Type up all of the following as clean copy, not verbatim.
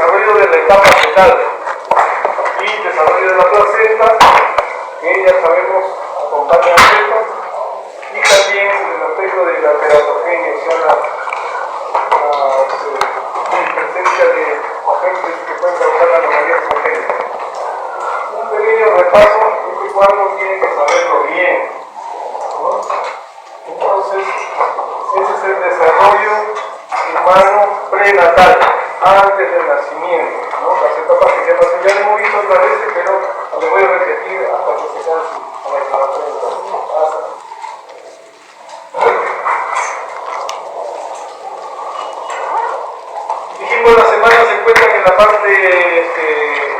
desarrollo de la etapa fetal y desarrollo de la placenta, que ya sabemos acompaña al feto, y también el aspecto de la teratogenia, o sea, la presencia de agentes que pueden causar anomalías congénitas. Un pequeño repaso, este cuadro tiene que saberlo bien, ¿no? Entonces, ese es el desarrollo humano prenatal, antes del nacimiento, ¿no? Las etapas que ya pasé, ya lo hemos visto otras veces, pero lo voy a repetir hasta que se canse, para que lo aprendan. Dijimos, las semanas se encuentran en la parte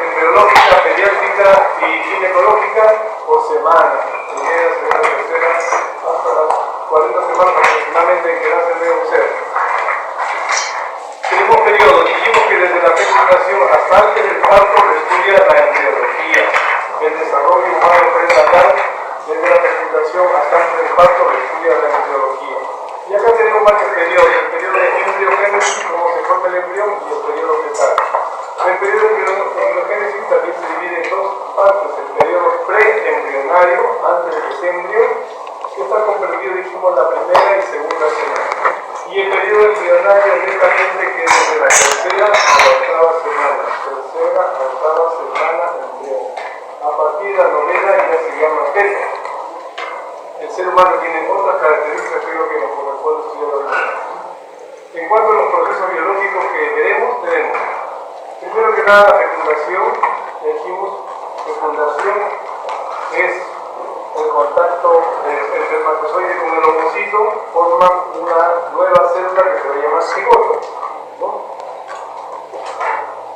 embriológica, pediátrica y ginecológica por semana. Primera, segunda, tercera, hasta las 40 semanas aproximadamente en que nace el nuevo ser. Tenemos periodos, dijimos que desde la fecundación hasta antes del parto se estudia la embriología, el desarrollo humano prenatal, desde la fecundación hasta antes del parto se estudia la embriología. Y acá tenemos varios periodos, el periodo de embriogénesis, cómo se forma el embrión, y el periodo fetal. El periodo de embriogénesis también se divide en dos partes, el periodo preembrionario, antes de que se embrión, que está comprendido, dijimos, la primera y segunda semana. Y el periodo embrionario directamente, que es desde la tercera a la octava semana. Tercera a octava semana embrión. A partir de la novena ya se llama feto. El ser humano tiene otras características, creo que nos corresponde estudiar ahorita. En cuanto a los procesos biológicos que veremos, tenemos, primero que nada, la fecundación. Dijimos, fecundación es el contacto del espermatozoide con el ovocito, forman una nueva célula que se va a llamar cigoto, ¿no?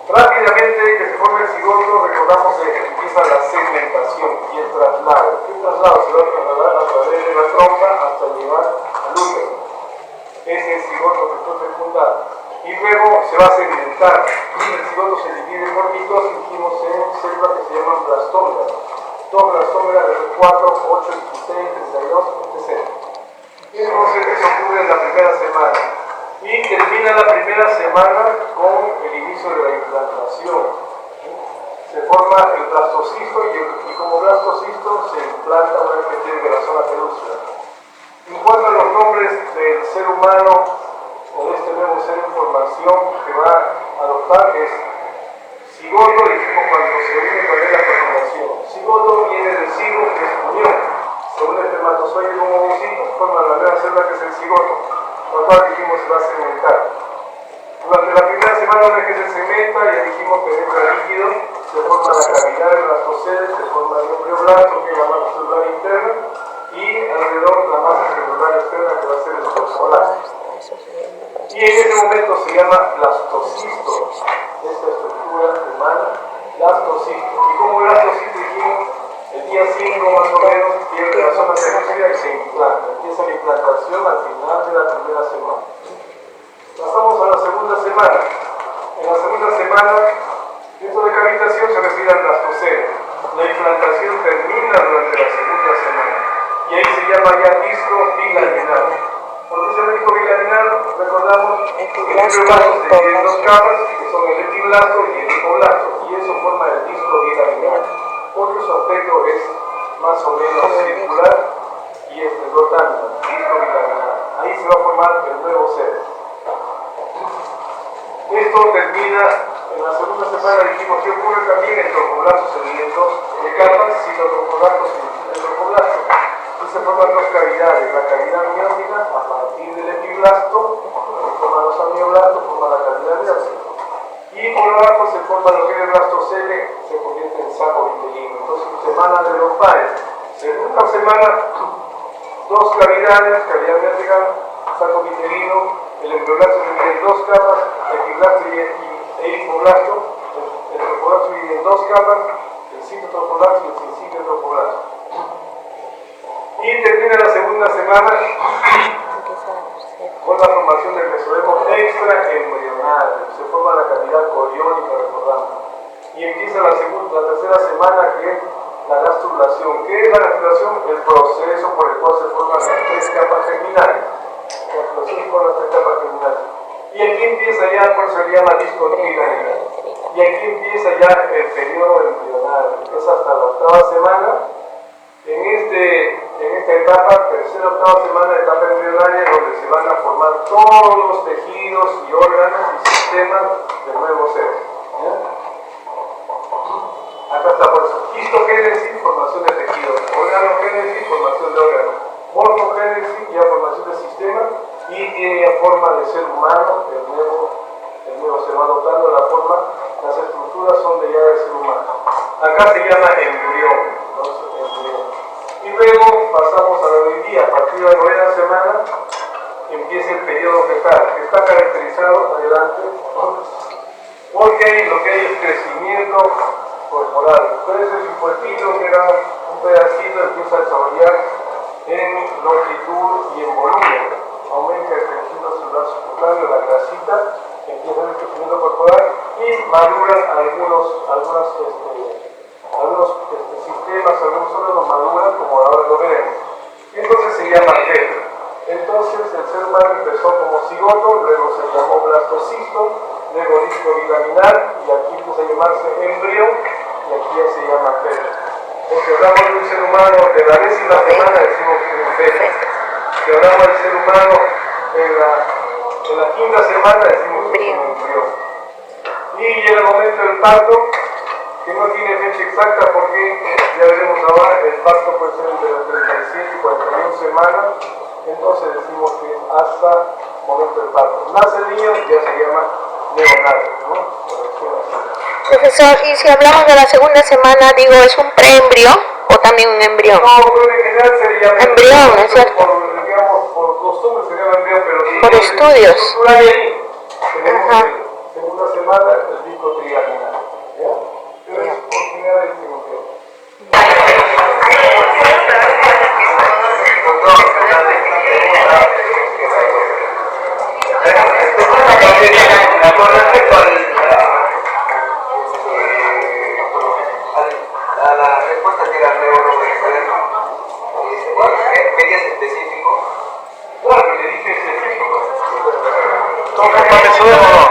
Rápidamente que se forme el cigoto, recordamos que empieza la segmentación y el traslado. ¿Qué traslado? Se va a trasladar a través de la trompa hasta llegar al útero. Es el cigoto que fue fecundado. Y luego se va a segmentar. El cigoto se divide por mitosis, dijimos, en células que se llaman blastómeras. Dos blastómeras de 4, 8, 16, 32, etc. Y entonces eso ocurre en la primera semana. Y termina la primera semana con el inicio de la implantación. Se forma el blastocisto y como blastocisto se implanta una vez que tiene la zona pelúcida. En cuanto a los nombres del ser humano o de este nuevo ser en formación que va a adoptar, es cigoto, dijimos cuando se une con la fecundación. Cigoto viene del cigo, que es unión. Se une el espermatozoide con ovocito, forma la nueva célula que es el cigoto, lo cual dijimos se va a segmentar. Durante la primera semana, una vez que se segmenta, ya dijimos que entra líquido, se forma la cavidad del blastocele, se forma el embrioblasto, que es la masa celular interna, y alrededor la masa celular externa, que va a ser el citoplasma. Y en ese momento se llama blastocisto, esta estructura humana, blastocisto. Y como blastocisto dijimos, el día 5 más o menos pierde la zona pelúcida y se implanta. Empieza la implantación al final de la primera semana. Pasamos a la segunda semana. En la segunda semana, esto de cavitación se refiere al blastocele. La implantación termina durante la segunda semana. Y ahí se llama ya disco bilaminar. ¿Por qué se llama disco bilaminar? Recordamos que el fibroblasto se divide en dos capas, que son el epiblasto y el hipoblasto. Y eso forma el disco bilaminar. Porque su aspecto es más o menos circular y rotante, disco bilaminar. Ahí se va a formar el nuevo ser. Esto termina en la segunda semana, dijimos que ocurre también el tropoblasto, se divide en dos capas, citotropoblasto y el tropoblasto. Y se forman dos cavidades, la cavidad miótica a partir del epiblasto, que forma los amioblastos, forma la cavidad miótica. Y por abajo se forma lo que es el blastocele, se convierte en saco vitelino. Entonces, semana de los pares. Segunda semana, dos cavidades, cavidad miótica, saco vitelino, el embrioblasto se divide en dos capas, epiblasto e hipoblasto, el tropoblasto se divide en dos capas, el citotropoblasto y el sinciclotropoblasto. Y termina la segunda semana con la formación del mesodermo extraembrional, se forma la cavidad coriónica, recordamos. Y empieza la tercera semana, que es la gastrulación. ¿Qué es la gastrulación? El proceso por el cual se forman las tres capas germinales. La gastrulación por las tres capas germinales. Y aquí empieza ya, por eso se llama disco bilaminar. Y aquí empieza ya el periodo embrionario, es hasta la octava semana. En esta etapa, tercera octava semana, etapa embrionaria, donde se van a formar todos los tejidos y órganos y sistemas del nuevo ser. ¿Ya? Acá está por eso. Histogénesis, formación de tejidos. Organogénesis, formación de órganos. Morfogénesis, ya formación de sistemas. Y tiene ya forma de ser humano, el nuevo se va dotando la forma, las estructuras son de ya de ser humano. Acá se llama embrión. Entonces, embrión. Y luego pasamos a la hoy día, a partir de la novena semana, empieza el periodo fetal, que está caracterizado, adelante, porque lo que hay es crecimiento corporal. Entonces el impuestito, que era un pedacito, empieza a desarrollar en longitud y en volumen. Aumenta el tejido celular subcutáneo, la grasita, empieza el crecimiento corporal y maduran algunos sistemas, algunos órganos maduran, como ahora lo veremos. Entonces se llama feto. Entonces el ser humano empezó como cigoto, luego se llamó blastocisto, luego disco bilaminar, y aquí empieza a llamarse embrión, y aquí ya se llama feto. Porque hablamos de un ser humano de la 10ª semana, decimos que es un feto. Si hablamos del ser humano en la 5ª semana, decimos que es un embrión. Y llega el momento del parto, que no tiene fecha exacta porque, ya veremos ahora, el parto puede ser entre las 37 y 41 semanas, entonces decimos que hasta el momento del parto. Nace el niño y ya se llama neonato, ¿no? Profesor, y si hablamos de la segunda semana, digo, ¿es un preembrio o también un embrión? No, pero en general sería embrión, ¿no es cierto? Por costumbre sería un embrión, pero sí, por estudios. Estructura ahí, tenemos segunda semana el disco trigeminal, ¿ya? Pero es por general el embrión. Con respecto a la respuesta que era neuroreferente, ¿querías específico? Claro, le dije específico. ¿Cómo eso o no?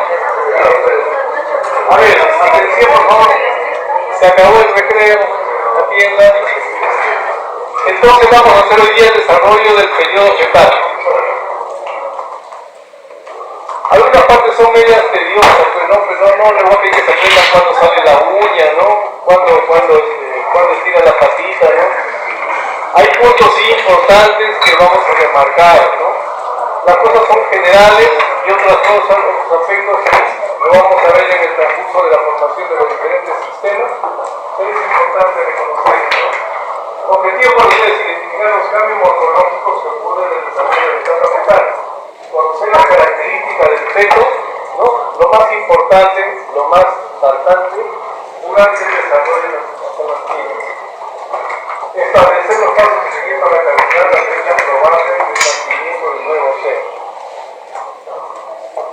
A ver, atención, por favor. Se acabó el recreo, atiendan. Entonces vamos a hacer hoy día el desarrollo del periodo fetal. Algunas partes son medias tediosas, pero no le voy a pedir que se aprendan cuando sale la uña, ¿no? Cuando estira la patita, ¿no? Hay puntos importantes que vamos a remarcar, ¿no? Las cosas son generales y otras cosas, otros aspectos lo vamos a ver en el transcurso de la formación de los diferentes sistemas. Es importante reconocer esto, ¿no? Objetivo para ustedes es identificar los cambios morfológicos que ocurren en el desarrollo de la etapa fetal. Conocer las características del feto, ¿no? Lo más importante, lo más saltante, durante el desarrollo de las niñas. Establecer los pasos a seguir para calcular la fecha probable del nacimiento del nuevo ser.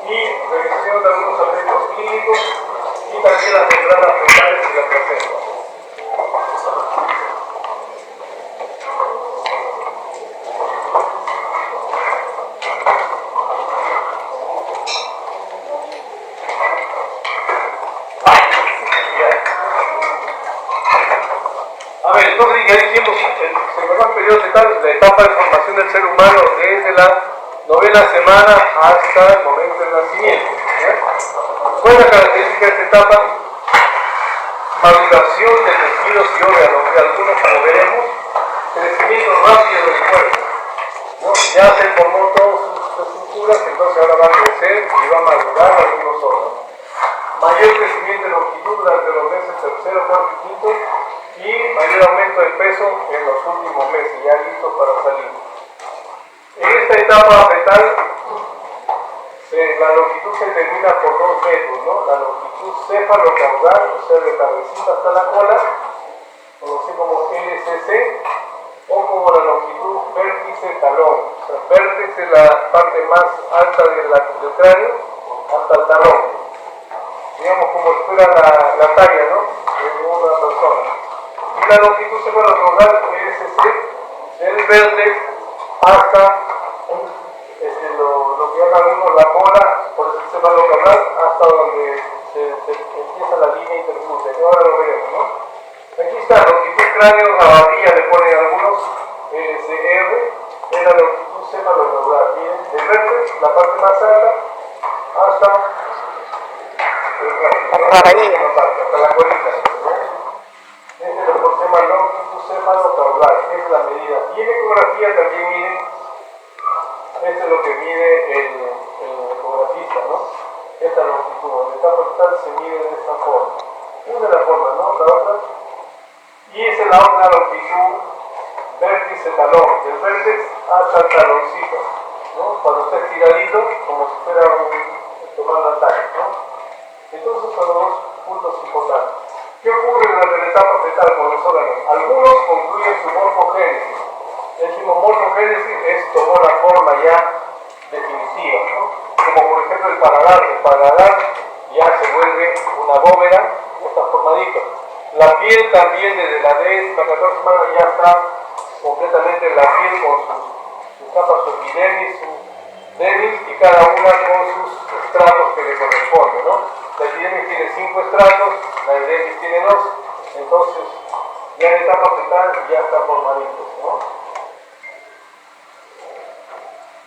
Y revisión de algunos aspectos clínicos y también las membranas fetales y la placenta. A ver, entonces ya dijimos, se llama el periodo fetal, la etapa de formación del ser humano desde la 9ª semana hasta el momento del nacimiento. ¿Cuál es la característica de esta etapa? Maduración de tejidos y órganos, de algunos como veremos, crecimiento rápido del cuerpo, ¿no? Ya se formó todas sus estructuras, entonces ahora va a crecer y va a madurar algunos órganos. Mayor crecimiento en longitud durante los meses tercero, cuarto y quinto, y mayor aumento de peso en los últimos meses, ya listos para salir. En esta etapa fetal, la longitud se determina por 2 metros, ¿no? La longitud céfalo-caudal, o sea, de cabecita hasta la cola, conocida como LCC, o como la longitud vértice-talón. O sea, vértice es la parte más alta del cráneo hasta el talón. Digamos como si fuera la talla, ¿no? De una persona. Y la longitud céfalo-caudal LCC, del vértex hasta lo que llaman algunos la cola, por eso se va a lograr hasta donde se empieza la línea interglútea, que ahora lo veremos, ¿no? Aquí está, longitud cráneo, rabadilla le ponen algunos, LCR, es la longitud cefalorraudal. Miren, del vértex, la parte más alta, hasta hasta la colita. Este es lo que se llama longitud cefalorraudal, es la medida. Y en ecografía también miren, esto es lo que mide el ecografista, ¿no? Esta longitud, en etapa fetal se mide de esta forma. Una de las formas, ¿no? La otra. Y esa es la otra longitud, vértice talón, del vértex hasta el taloncito, ¿no? Cuando está estiradito, como si fuera tomar un ataque, ¿no? Entonces son dos puntos importantes. ¿Qué ocurre durante la etapa fetal con los órganos? Algunos concluyen su morfogénesis. Decimos morfogénesis es tomó la forma ya definitiva, ¿no? Como por ejemplo el paladar ya se vuelve una bóveda, está formadito. La piel también desde la 10 a 14 semanas ya está completamente la piel con sus capas, su epidermis, su dermis y cada una con sus estratos que le corresponden, ¿no? La epidermis tiene 5 estratos, la dermis tiene 2, entonces ya en etapa fetal ya está formadito, ¿no?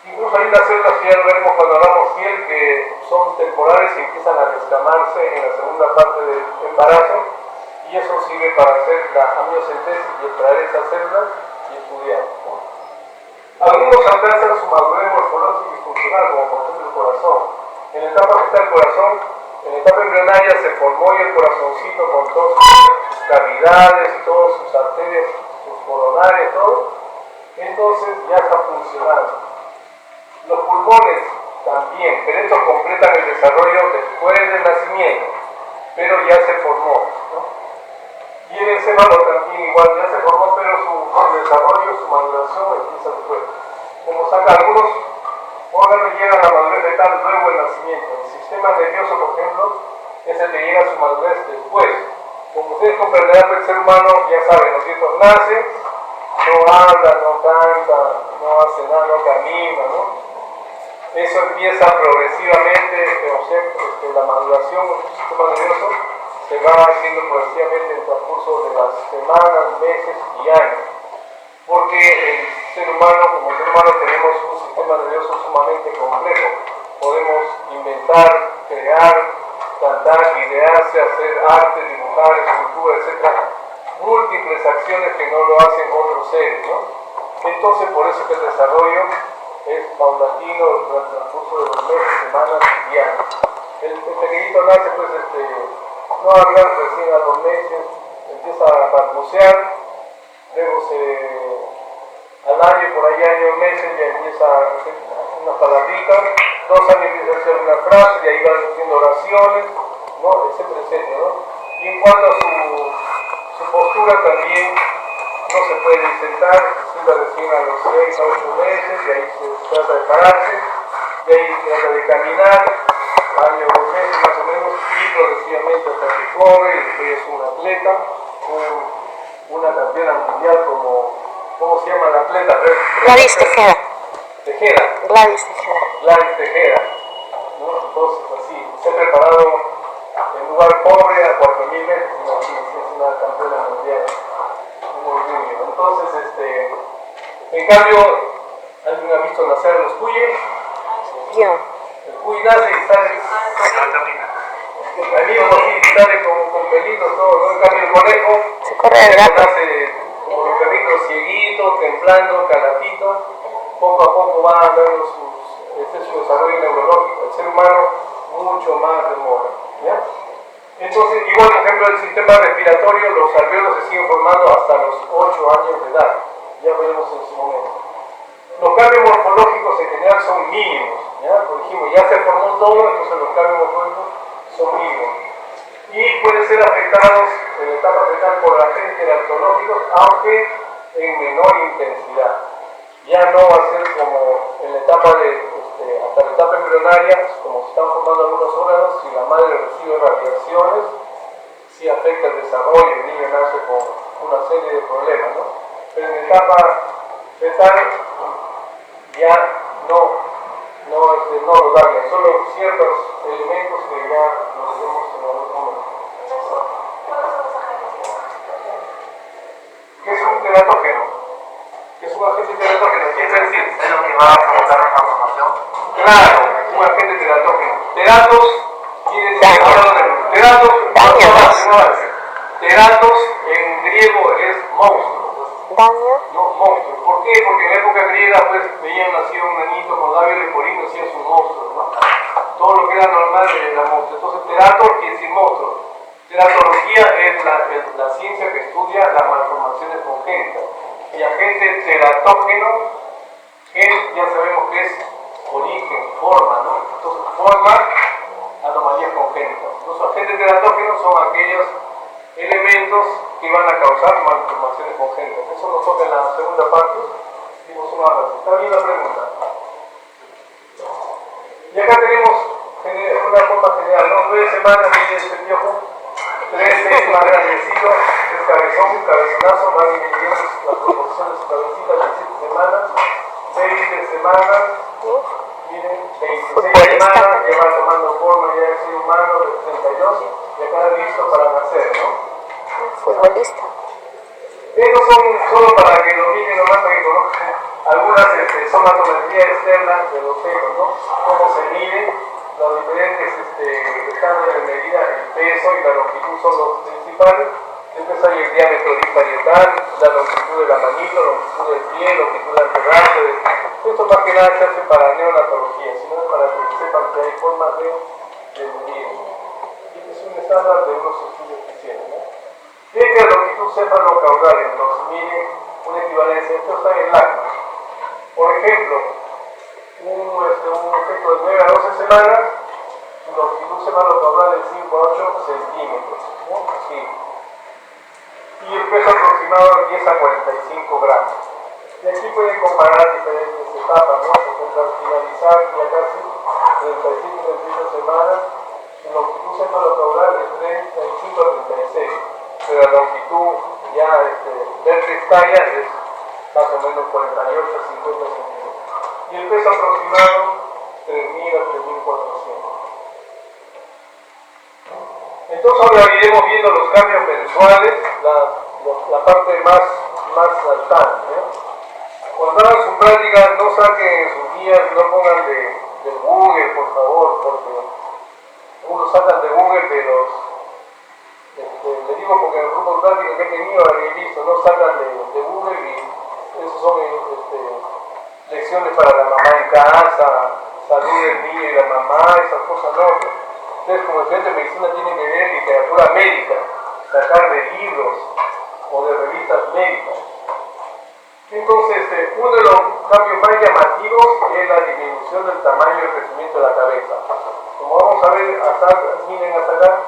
Incluso hay unas células que ya lo veremos cuando hablamos piel que son temporales y empiezan a descamarse en la segunda parte del embarazo y eso sirve para hacer la amniocentesis y extraer esas células y estudiar, ¿no? Algunos alcanzan su madurez morfológica y funcional, como por ejemplo el corazón. En la etapa que está el corazón, en la etapa embrionaria se formó ya el corazoncito con todas sus cavidades, todas sus arterias, sus coronarias, todo. Entonces ya está funcionando. Los pulmones también, pero estos completan el desarrollo después del nacimiento, pero ya se formó, ¿no? Y el encéfalo también igual ya se formó, pero su desarrollo, su maduración empieza después. Como saca, algunos órganos llegan a la madurez fetal luego del nacimiento. El sistema nervioso, por ejemplo, es el que llega a su madurez después. Como ustedes comprenderán, el ser humano, ya saben, ¿no es cierto? Nace, no habla, no canta, no hace nada, no camina, ¿no? Eso empieza progresivamente, o sea, la maduración del sistema nervioso se va haciendo progresivamente en el transcurso de las semanas, meses y años. Porque el ser humano, como ser humano, tenemos un sistema nervioso sumamente complejo. Podemos inventar, crear, cantar, idearse, hacer arte, dibujar, escultura, etc. Múltiples acciones que no lo hacen otros seres, ¿no? Entonces, por eso que el desarrollo es paulatino durante el transcurso de los meses, semanas y años. El pequeñito nace, pues, no habla, recién a los meses, empieza a balbucear, luego al año, por ahí años, meses, ya empieza a hacer unas palabritas, 2 años empieza a hacer una frase, y ahí van haciendo oraciones, ¿no? Etcétera, etcétera, ¿no? Y en cuanto a su postura también, no se puede sentar, se sienta recién a los 6 a 8 meses, y ahí se trata de pararse, y ahí trata de caminar, años, 2 meses más o menos, y progresivamente hasta que corre, y después es un atleta, una campeona mundial ¿cómo se llama la atleta? Gladys Tejeda. Tejeda. Gladys Tejeda. Gladys Tejeda, ¿no? Entonces, así, se ha preparado en lugar pobre a 4.000 metros, es una campeona mundial. Un orgullo. Entonces, en cambio, ¿alguien ha visto nacer a los cuyes? Yo. El cuy nace y sale. El mismo así, sale con pelitos, todo, ¿no? En cambio, el conejo Se corre del gato. nace como los perritos, cieguito, templando, calatito. Poco a poco va dando su desarrollo neurológico. El ser humano mucho más demora, ¿ya? Entonces, igual, por ejemplo, el sistema respiratorio, los alvéolos se siguen formando hasta los 8 años de edad. Ya veremos en su momento. Los cambios morfológicos en general son mínimos, ¿ya? Como dijimos, ya se formó todo, entonces los cambios morfológicos son mínimos. Y pueden ser afectados en la etapa fetal por agentes teratológicos, aunque en menor intensidad. Ya no va a ser como en la etapa hasta la etapa embrionaria, como se están formando algunos órganos, si la madre recibe radiaciones, sí afecta el desarrollo, el niño nace con una serie de problemas, ¿no? Pero en la etapa fetal ya no no lo daña, solo ciertos elementos que ya nos vemos en algún momento. ¿Qué es un teratógeno? ¿Qué es un agente teratógeno? ¿Quién puede decir? ¿Es lo que va a provocar una formación? Claro, un agente teratógeno. Teratos quiere decir teratos en griego es monstruo. Daño. No, monstruo. ¿Por qué? Porque en la época griega pues veían nacido un niñito con labios leporino y hacían sus monstruos, ¿no? Todo lo que era normal era monstruo. Entonces terator quiere decir monstruo. Teratología es la ciencia que estudia las malformaciones congénitas. Y agente teratógeno, ya sabemos que es origen, forma, ¿no? Entonces forma anomalías congénitas. Los agentes teratógenos son aquellos elementos que van a causar malformaciones congénitas. Eso nos toca en la segunda parte. Dimos una base. Está bien la pregunta. Y acá tenemos una forma general, ¿no? 9 semanas, mide este piojo. 3 es más grandecito, es cabezón, cabezonazo, va dividiendo las proporciones de su cabecita de 7 semanas. 20 semanas, miren, 26 semanas, que va tomando forma ya de ser humano de 32, y acá listo para nacer, ¿no? Futbolista. Estos son solo para que lo miren nomás, para que conozcan algunas somatometrías externas de los fetos, ¿no? Cómo se mide, los diferentes estándares de medida, el peso y la longitud son los principales. Después hay el diámetro disparietal, la longitud de la manito, la longitud del pie, la longitud del antebrazo. Esto más que nada se hace para neonatología, sino para que sepan que hay formas de medir. Este es un estándar de unos estudios que hicieron, ¿no? ¿Qué es la longitud cefalocaudal? Entonces, miren una equivalencia. Esto está en lácteos. Por ejemplo, un feto de 9 a 12 semanas, su longitud cefalocaudal es 5 a 8 centímetros, ¿no? Sí. Y el peso aproximado de 10 a 45 gramos. Y aquí pueden comparar diferentes etapas, ¿no? Al finalizar ya casi 35 semanas, la longitud cefalocaudal es 35 a 36, pero la longitud ya vértex-talla es más o menos 48 a 50 centímetros. Y el peso aproximado 3.000 a 3.400. Entonces ahora iremos viendo los cambios mensuales, la parte más saltante, ¿no? Cuando hagan su práctica, no saquen sus guías, no pongan de Google, por favor, porque unos sacan de Google de los, le digo porque en el grupo de práctica que he tenido, he visto, no sacan de Google y esos son lecciones para la mamá en casa, salud del niño y la mamá, esas cosas no. Ustedes como estudiantes de medicina tienen que ver literatura médica, sacar de libros o de revistas médicas. Entonces, uno de los cambios más llamativos es la disminución del tamaño y el crecimiento de la cabeza. Como vamos a ver, miren hasta acá,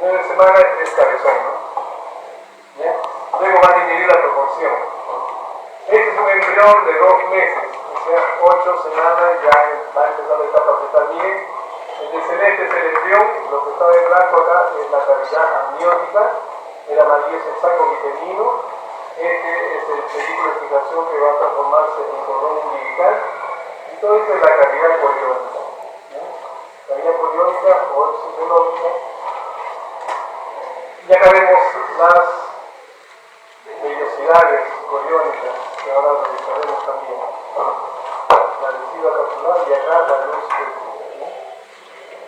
9 semanas es cabezón, ¿no? ¿Ya? Luego va a disminuir la proporción. Este es un embrión de 2 meses, o sea, 8 semanas ya va a empezar la etapa fetal. Miren, el de celeste es el embrión, lo que está de blanco acá es la cavidad amniótica, el amarillo es el saco uterino. Este es el película de fijación que va a transformarse en cordón umbilical, y todo esto es la cavidad coriónica. Cavidad coriónica o exocelónica. Y acá vemos las vellosidades coriónicas, que ahora revisaremos también. La vejiga capsular y acá la luz pública.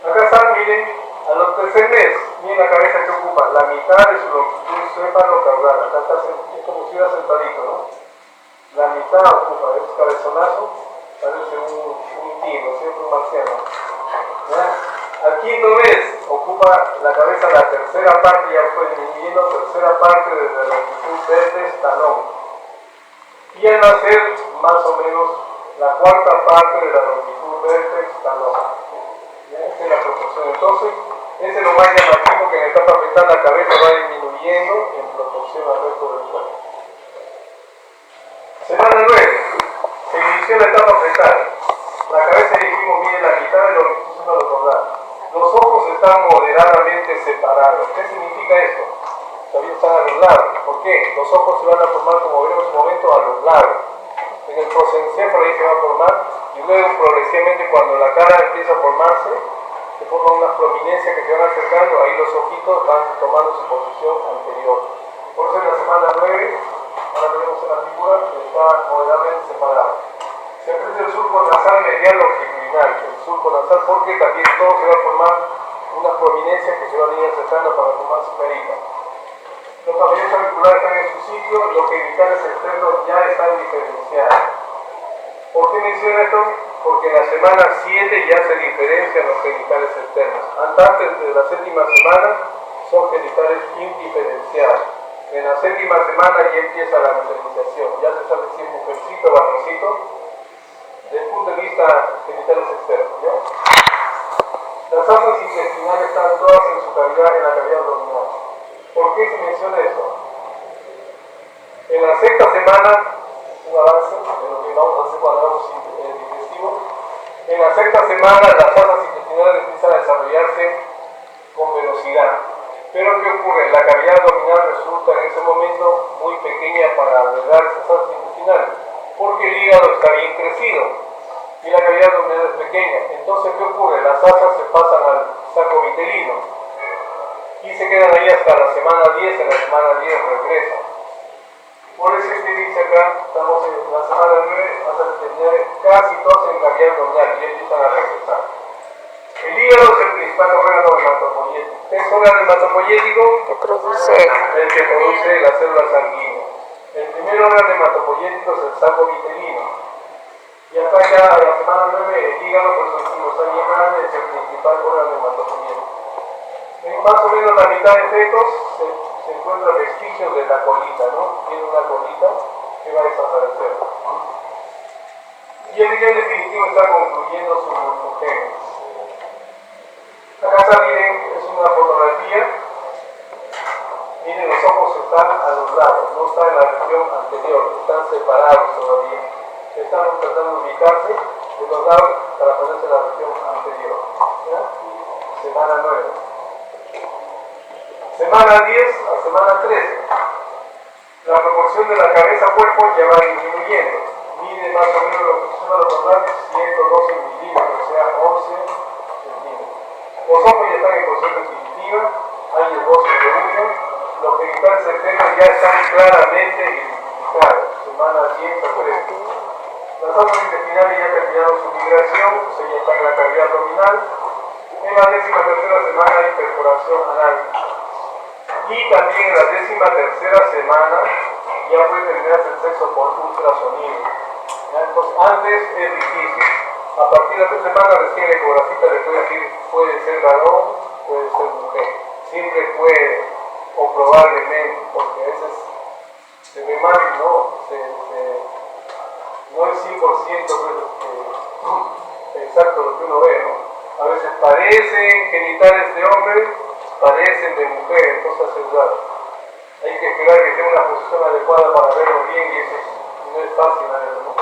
Acá están, miren, a los tercer mes, miren la cabeza que ocupa, la mitad de su longitud cefalocaudal. Acá está, es como si estuviera sentadito, ¿no? La mitad ocupa, es cabezonazo, parece un tino, siempre un marciano. ¿Ya? Al quinto mes ocupa la cabeza la tercera parte, ya fue disminuyendo, tercera parte de la longitud vértex talón. Y al nacer, más o menos, la cuarta parte de la longitud vértex talón. ¿Ya? Esta es la proporción. Entonces, ese es lo más llamativo, que en la etapa fetal la cabeza va disminuyendo en proporción al resto del cuerpo. Semana 9. Se inició la etapa fetal. La cabeza, dijimos, mide la mitad de la longitud cefalocaudal. Los ojos están moderadamente separados. ¿Qué significa esto? Todavía están a los lados. ¿Por qué? Los ojos se van a formar, como veremos en un momento, a los lados. En el prosencéfalo ahí se va a formar y luego progresivamente cuando la cara empieza a formarse, se forman unas prominencias que se van acercando, ahí los ojitos van tomando su posición anterior. Por eso en la semana 9, ahora tenemos en la figura, está moderadamente separado. Se aprecia el surco nasal medial longitudinal, el surco nasal porque también todo se va a formar unas prominencias que se van a ir acercando para formar su carita. Los cabellos auriculares están en su sitio, los genitales externos ya están diferenciados. ¿Por qué menciono esto? Porque en la semana 7 ya se diferencian los genitales externos. Antes de la séptima semana son genitales indiferenciados. En la séptima semana ya empieza la diferenciación. Ya se sabe si es mujercito o varoncito desde el punto de vista genitales externos, ¿no? Las asas intestinales están todas en su cavidad, en la cavidad abdominal. ¿Por qué se menciona eso? En la sexta semana, un avance de lo que vamos a hacer cuando hagamos digestivo, en la sexta semana las asas intestinales empiezan a desarrollarse con velocidad. Pero ¿qué ocurre? La cavidad abdominal resulta en ese momento muy pequeña para albergar esas asas intestinales, porque el hígado está bien crecido y la cavidad abdominal es pequeña. Entonces, ¿qué ocurre? Las asas se pasan al saco vitelino y se quedan ahí hasta la semana 10, en la semana 10 regresan. Por eso es que dice acá, estamos en la semana 9, hasta terminar casi todos en cavidad abdominal y empiezan a regresar. El hígado es el principal órgano hematopoyético. ¿Qué es órgano hematopoyético? El que produce las células sanguíneas. El primer órgano hematopoyético es el saco vitelino. Y acá ya a la semana 9 el hígado, por eso decimos, está bien grande, es el principal órgano hematopoyético. En más o menos la mitad de fetos se encuentran vestigios de la colita, ¿no? Tiene una colita que va a desaparecer. Y el video definitivo está concluyendo su morfogénesis. Acá miren, es una fotografía. Miren, los ojos están a los lados, no están en la región anterior, están separados todavía. Están tratando de ubicarse de los lados para ponerse en la región anterior. ¿Ya? Semana 9. Semana 10 a semana 13. La proporción de la cabeza-cuerpo ya va disminuyendo. Mide más o menos lo que se llama 112 milímetros, o sea, 11 centímetros. Los ojos ya están en posición definitiva, hay esbozos de uña, los genitales externos ya están claramente identificados. Semana 10 a 13. Las asas intestinales ya terminaron su migración, o sea, ya están en la cavidad abdominal. En la 13ª semana hay perforación anal. Y también en la 13ª semana ya puede terminarse el sexo por ultrasonido. ¿Ya? Entonces, antes es difícil. A partir de la 3 semanas recién el ecografista le puede decir, puede ser varón, puede ser mujer. Siempre puede, o probablemente, porque a veces se ve mal, no es 100% exacto lo que uno ve, ¿no? A veces parecen genitales de hombre, parecen de mujer, entonces es raro. Hay que esperar que tenga una posición adecuada para verlo bien y eso no es fácil a veces, ¿no?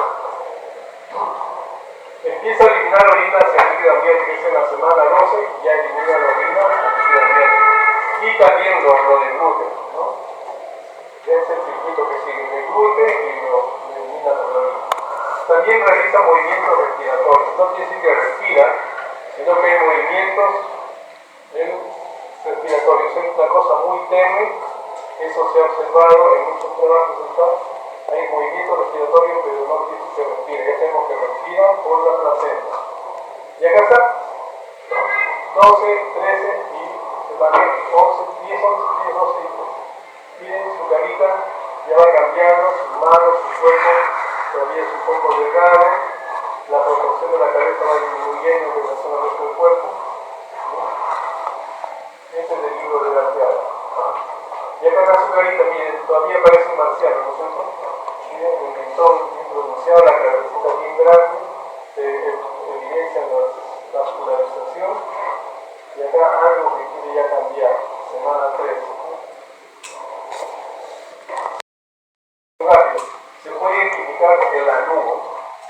Empieza a eliminar orina hacia el líquido amniótico, es en la semana 12, ya elimina la orina al líquido amniótico. Y también lo de gluten, ¿no? Es el circuito que sigue de gluten y lo elimina por la orina. También realiza movimientos respiratorios, no quiere decir que respira, sino que hay movimientos respiratorios. Es una cosa muy tenue, eso se ha observado en muchos trabajos. Hay movimientos respiratorios, pero no quiere decir que respira. Ya sabemos que respira por la placenta. Y acá está, 12, 13 y semana 11, 10, 12. Miren su carita, ya va cambiando, sus manos, su cuerpo todavía es un poco delgado, la proporción de la cabeza va disminuyendo en relación al resto del cuerpo. Este es el libro de la teada. Y acá está su carita, miren, todavía parece un marciano, ¿no es cierto? Miren, el mentón bien pronunciado, la cabecita bien grande, evidencia la vascularización. Y acá algo que quiere ya cambiar, semana 13. Rápido, se puede identificar el anugo.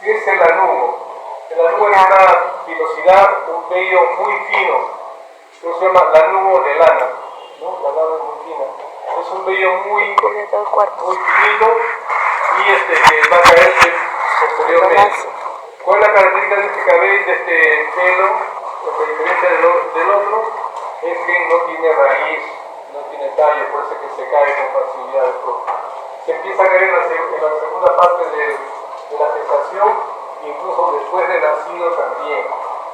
¿Qué es el anugo? El anugo es una pilosidad, un vello muy fino, que se llama lanugo de lana, ¿no? La lana es muy fina. Es un vello muy finito y que va a caerse posteriormente. ¿Cuál es la característica de este cabello, de este pelo? La diferencia del otro es que no tiene raíz, no tiene tallo, por eso es que se cae con facilidad el fruto. Se empieza a caer en la segunda parte de la gestación, incluso después del nacido también.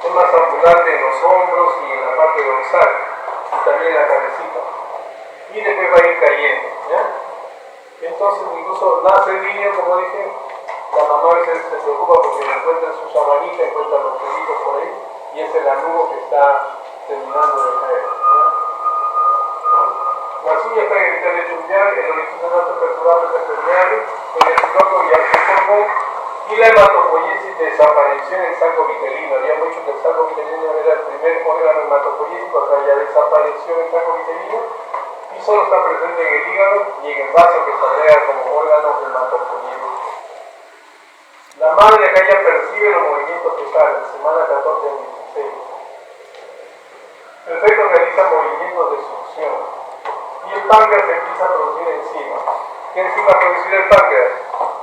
Es más abundante en los hombros y en la parte dorsal, y también en la cabecita. Y después va a ir cayendo, ¿ya? Entonces, incluso nace el niño, como dije, la mamá a veces se preocupa porque encuentra su sabanita, encuentra los pelitos por ahí, y es el anugo que está terminando de caer, ¿ya? Las uñas están en el lecho uñal, el horizonte alto perforado es permeable, en el tronco ya se formó, y la hematopoiesis desapareció en el saco vitelino. Habíamos dicho que el saco vitelino era el primer órgano hematopoyético, acá ya desapareció en el saco vitelino, y solo está presente en el hígado y en el vaso que se agrega como órgano hematopoyético. La madre acá ya percibe los movimientos fetales, semana 14 al 16. El feto realiza movimientos de succión y el páncreas empieza a producir enzimas. ¿Qué enzima producirá el páncreas?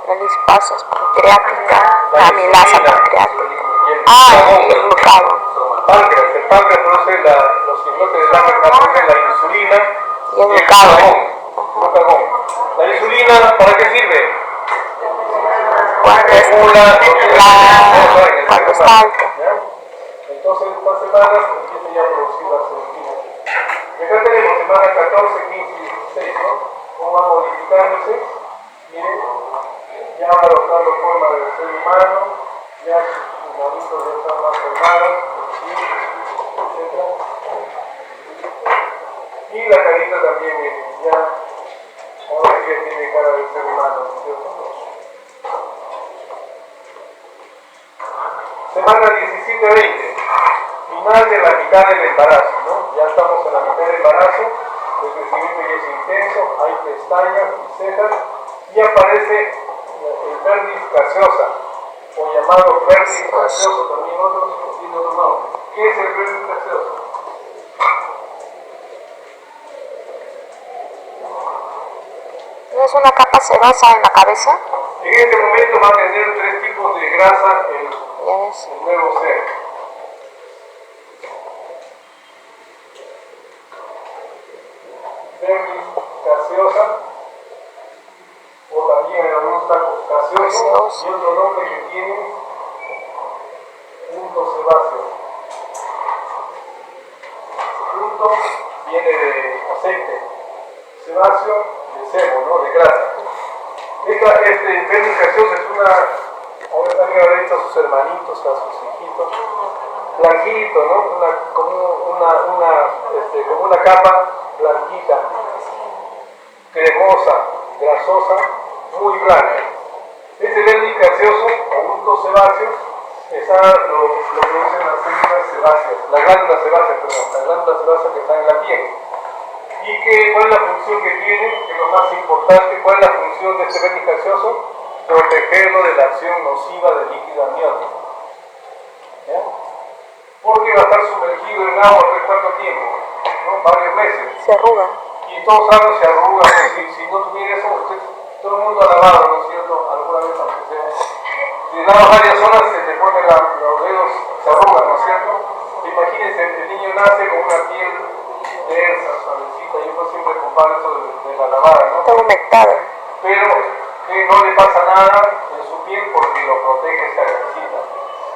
La dispasa pancreática, la amilasa pancreática. Y El glucagón. El páncreas produce los islotes de sangre que producen la insulina Y el glucagón. glucagón. ¿La insulina para qué sirve? Cuando está alto. Entonces, estas semanas empieza ya a producir la insulina. Acá tenemos semana 14, 15 y 16, ¿no? Cómo va modificándose. Miren, ya va adoptando forma del ser humano, ya sus manitos ya están más formadas, etc. Y la carita también, miren, ya ahora sí ya tiene cara de ser humano, ¿no es cierto? Semana 17 a 20, final de la mitad del embarazo, ¿no? Ya estamos en la mitad del embarazo, el crecimiento ya es intenso, hay pestañas y cejas, y aparece el verdis gaseosa, o llamado verdis gaseoso, también otros tienen otro nombre. ¿Qué es el verdis gaseoso? ¿No es una capa serosa en la cabeza? En este momento va a tener 3 tipos de grasa el nuevo ser. Verdis gaseosa, o también en algunos casos gaseoso, y otro nombre que tiene punto sebáceo. Punto viene de aceite, sebáceo de sebo, ¿no? De grasa. Este verdis gaseoso es ahora también habrá visto a sus hermanitos, a sus hijitos, blanquito, ¿no? Como una capa blanquita, cremosa, grasosa, muy blanca. Este verdis gaseoso, o unto sebáceo, lo producen las células sebáceas, las glándulas sebáceas que están en la piel. ¿Y cuál es la función que tiene? Que es lo más importante, ¿cuál es la función de este verdis gaseoso? Protegerlo de la acción nociva del líquido amniótico. ¿Ya? Porque va a estar sumergido en agua por cuánto tiempo, ¿no? Varios meses. Se arruga. Y todos saben se arruga, si no tuviera eso, todo el mundo ha lavado, ¿no es cierto? Alguna vez, aunque sea. Si lavas varias horas, se te ponen los dedos, se arrugan, ¿no es cierto? Imagínense, el niño nace con una piel densa, suavecita, yo pues siempre comparo eso de la lavada, ¿no? Está humectado. Pero no le pasa nada en su piel porque lo protege esta grasita.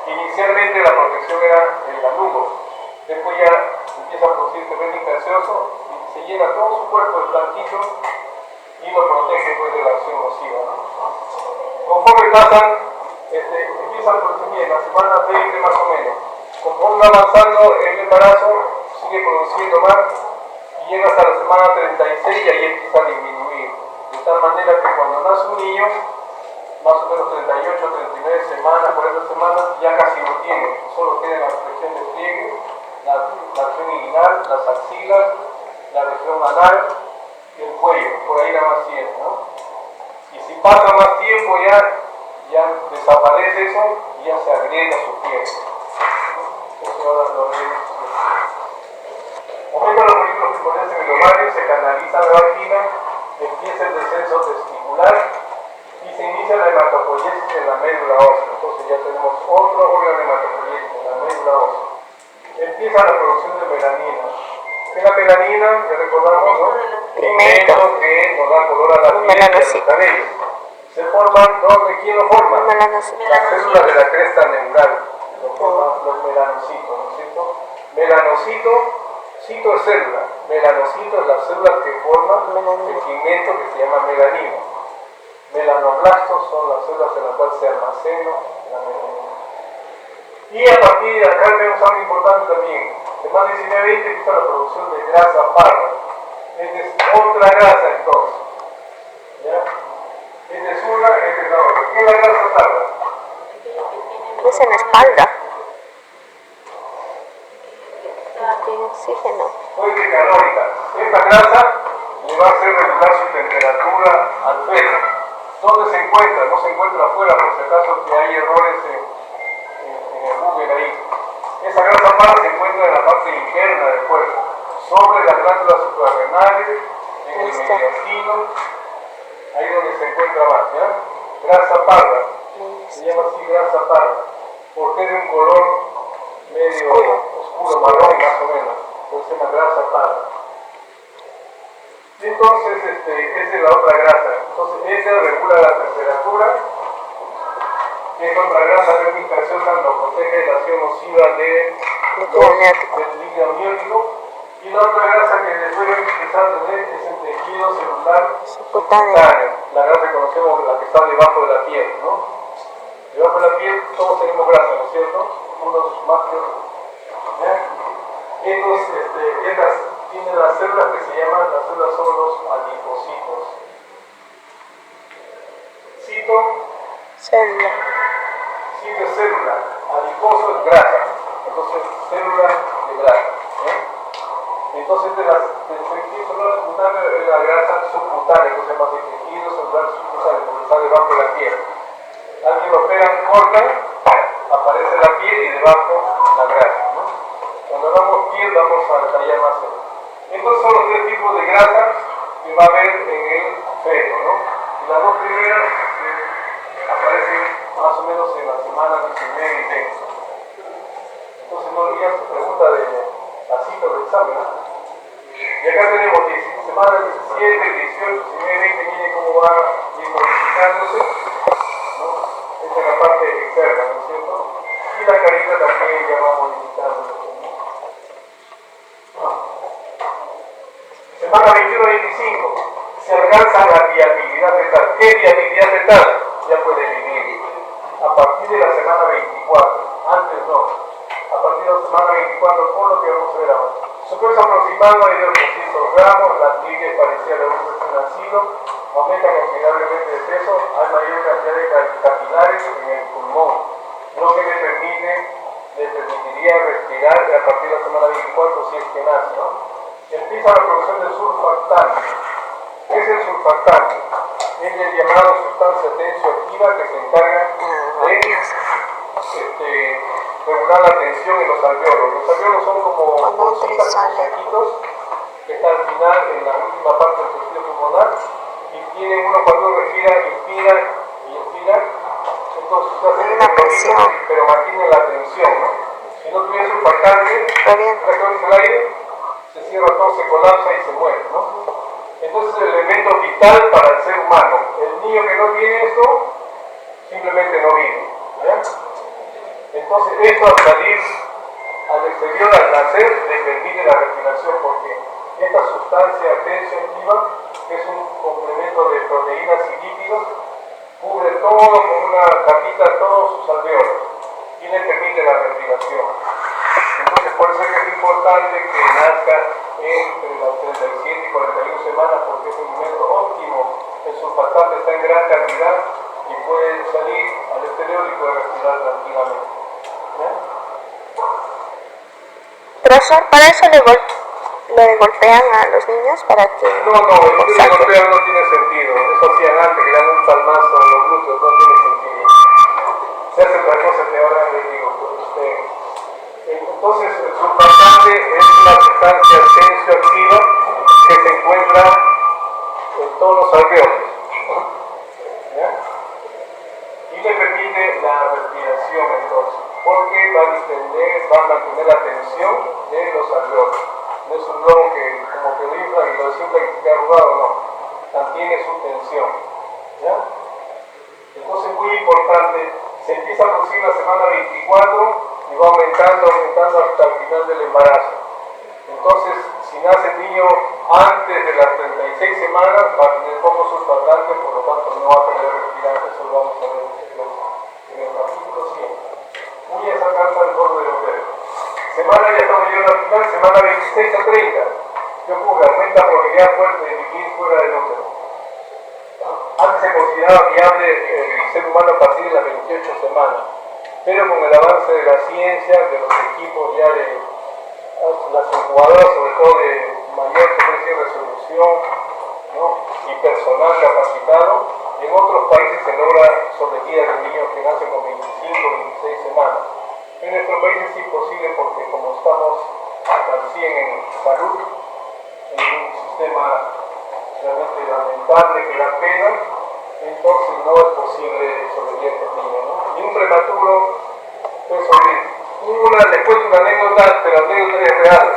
Inicialmente la protección era el anugo, después ya empieza a producirse verdis gaseoso y se llena todo su cuerpo de blanquito y lo protege pues, de la acción nociva, ¿no? Conforme pasan, empiezan por en la semana 20 más o menos. Conforme va avanzando el embarazo, sigue produciendo más y llega hasta la semana 36 y ahí empieza a disminuir. De tal manera que cuando nace un niño, más o menos 38, 39 semanas, 40 semanas, ya casi no tiene, solo tiene la región de pliegue, la región inguinal, las axilas, la región anal y el cuello, por ahí nada más tiene, ¿no? Y si pasa más tiempo ya desaparece eso y ya se agrega su piel. Entonces ahora lo vemos. Aumenta los folículos pulmonares en el ovario, se canaliza la vagina, empieza el descenso testicular y se inicia inicia la hematopoiesis en la médula ósea. Entonces ya tenemos otro órgano de hematopoiesis en la médula ósea. Empieza la producción de melanina. ¿Qué es la melanina? Ya recordamos, ¿no? Pigmento que nos da color a la piel y a los cabellos. Se forman, ¿dónde? ¿Quién lo forma? Las células de la cresta neural. Lo forman los melanocitos, ¿no es cierto? Melanocito, cito es célula. Melanocito es las células que forman el pigmento que se llama melanina. Melanoblastos son las células en las cuales se almacena la melanina. Y a partir de acá vemos algo importante también. Semana 19-20 empieza la producción de grasa parda. Esta es otra grasa entonces. ¿Ya? Esta es una, esta es la otra. ¿Qué es la grasa parda? Es en la espalda. Tiene oxígeno. Fuente calórica. Esta grasa le va a hacer regular su temperatura al feto. ¿Dónde se encuentra? No se encuentra afuera, por si acaso que hay errores en el Google ahí. Esa grasa parda se encuentra en la parte interna del cuerpo, sobre las glándulas suprarrenales, en el mediastino, ahí donde se encuentra más, ¿ya? Grasa parda, se llama así grasa parda, porque es de un color medio oscuro, marrón más o menos, entonces se llama grasa parda. Entonces, esa es la otra grasa. Entonces, esa regula la temperatura. Esta otra grasa termicaciosa nos protege de la acción nociva del líquido amniótico. Y la otra grasa que después vamos a empezar a tener es el tejido celular subcutáneo. La grasa que conocemos, la que está debajo de la piel, ¿no? Debajo de la piel todos tenemos grasa, ¿no es cierto? Unos más que otros. Estas tienen las células que se llaman, las células son los adipocitos. Cito, Célula. cito es célula, adiposo es grasa, entonces célula de grasa. Entonces del tejido celular subcutáneo es la grasa subcutánea, que se llama tejido celular subcutáneo, porque está debajo de la piel. Alguien lo operan, cortan, aparece la piel y debajo la grasa, ¿no? Cuando hablamos piel vamos a detallar más eso. Estos son los tres tipos de grasa que va a haber en el feto, ¿no? Y las dos primeras aparecen más o menos en la semana 19 y 20. Entonces no olviden su pregunta de la cita del examen, ¿no? Y acá tenemos semana 17, 18, 19, 20, miren cómo va a ir modificándose, ¿no? Esta es la parte externa, ¿no es cierto? Y la carita también ya va modificándose, ¿no? Semana 21-25 se alcanza la viabilidad fetal. ¿Qué viabilidad fetal? Ya puede vivir. A partir de la semana 24, antes no. A partir de la semana 24, por lo que vamos a ver ahora. Su peso aproximado es de 800 gramos, la tigre parecida a un recién nacido, aumenta considerablemente de peso, hay mayor cantidad de capilares en el pulmón, lo que le permitiría respirar a partir de la semana 24 si es que nace, ¿no? Empieza la producción de surfactante. ¿Qué es el surfactante? Es el llamado sustancia tensioactiva que se encarga de regular la tensión en los alveolos. Los alveolos son como bolsitas, saquitos que están al final, en la última parte del tejido pulmonar, y tienen uno cuando uno respira, inspira y expira, entonces se hace una presión, pero mantiene la tensión, ¿no? Si no tuviera surfactante, el aire, se cierra todo, se colapsa y se muere, ¿no? Entonces es el elemento vital para el ser humano. El niño que no tiene esto, simplemente no vive, ¿ya? Entonces esto al salir al exterior, al nacer, le permite la respiración porque esta sustancia tensioactiva, que es un complemento de proteínas y lípidos, cubre todo con una capita, todos sus alveolos y le permite la respiración. Entonces por eso es que es importante que nazca entre las 37 y 41 semanas porque es un momento óptimo, el surfactante está en gran cantidad y puede salir al exterior y puede respirar tranquilamente. Profesor, para eso le golpean a los niños para que... No, el golpear no tiene sentido. Eso hacían antes, que dan un palmazo en los glúteos, no tiene sentido. Se hace otra cosa que ahora les digo. Entonces, el surfactante es una sustancia tensioactiva que se encuentra en todos los alveolos. ¿Ya? porque va a distender, va a mantener la tensión de los alveolos. No es un globo que como que lo infla y lo desinfla y queda arrugado, no. Mantiene su tensión. ¿Ya? Entonces, muy importante, se empieza a producir la semana 24 y va aumentando hasta el final del embarazo. Entonces, si nace el niño antes de las 36 semanas, va a tener poco surfactante, por lo tanto no va a tener respirante. Eso lo vamos a ver en el capítulo 100. Muy esa carta del borde de los dedos. Semana, ya estamos llegando al final, semana 26 a 30. ¿Qué ocurre? Aumenta la probabilidad fuerte de vivir fuera del útero. Antes se consideraba viable el ser humano a partir de las 28 semanas, pero con el avance de la ciencia, de los equipos ya de las incubadoras, sobre todo de mayor resolución, ¿no? Y personal capacitado, en otros países se logra sobrevivir a niños que nacen con 25 o 26 semanas. En nuestro país es imposible porque como estamos al 100 en salud, en un sistema realmente lamentable que da pena, entonces no es posible sobrevivir a estos niños, ¿no? Y un prematuro puede sobrevivir. Les cuento una anécdota, pero la anécdota es real.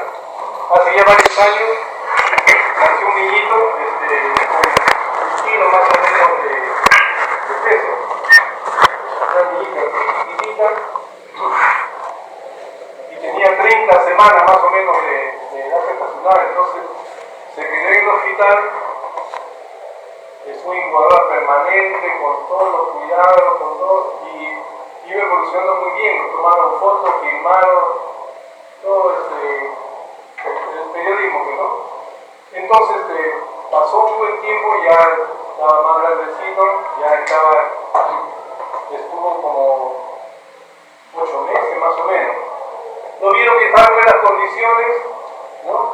Hace ya varios años nació un niñito con un kilo más o menos de peso. Una niñita chiquitita y tenía 30 semanas más o menos de edad gestacional. Entonces se quedó en el hospital. Es una incubadora permanente, con todos los cuidados, con todo, y iba evolucionando muy bien. Tomaron fotos, filmaron, todo el periodismo, ¿no? Entonces pasó un buen tiempo, ya estaba más grandecito, estuvo como 8 meses más o menos. Lo vieron que estaba en buenas condiciones, ¿no?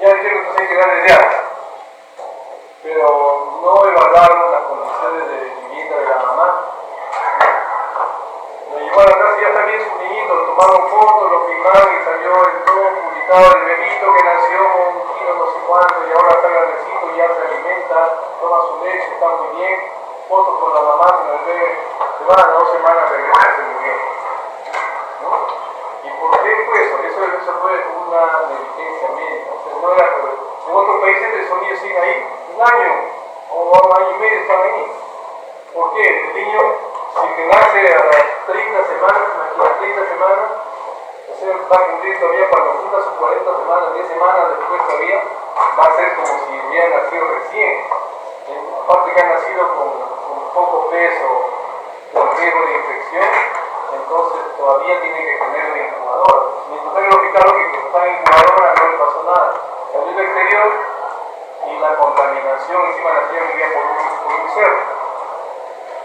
Ya dijeron que entonces hay que darle de alta. Pero no evaluaron las condiciones de vivienda de la mamá. Lo llevó a la casa y ya está bien su niñito, lo tomaron fotos, lo filmaron y salió en todo publicado el bebito que nació con un kilo no sé cuánto y ahora está grandecito y ya se alimenta, toma su leche, está muy bien. Fotos con la mamá, con el bebé, semana, 2 semanas regresa a muy bien. ¿No? ¿Y por qué fue eso? Eso fue una negligencia médica. O sea, no era, en otros países esos niños siguen ahí un año o un año y medio están ahí. ¿Por qué? El niño, si que nace a las 30 semanas, imagina 30 semanas, o sea, va a cumplir todavía cuando cumpla sus 40 semanas, 10 semanas después todavía, va a ser como si hubiera nacido recién. Aparte que ha nacido con poco peso, con riesgo de infección, entonces todavía tiene que tener una incubadora. Mientras está en el hospital, que está en incubadora no le pasó nada. Salió al exterior y la contaminación encima nacía vivía por un cerro.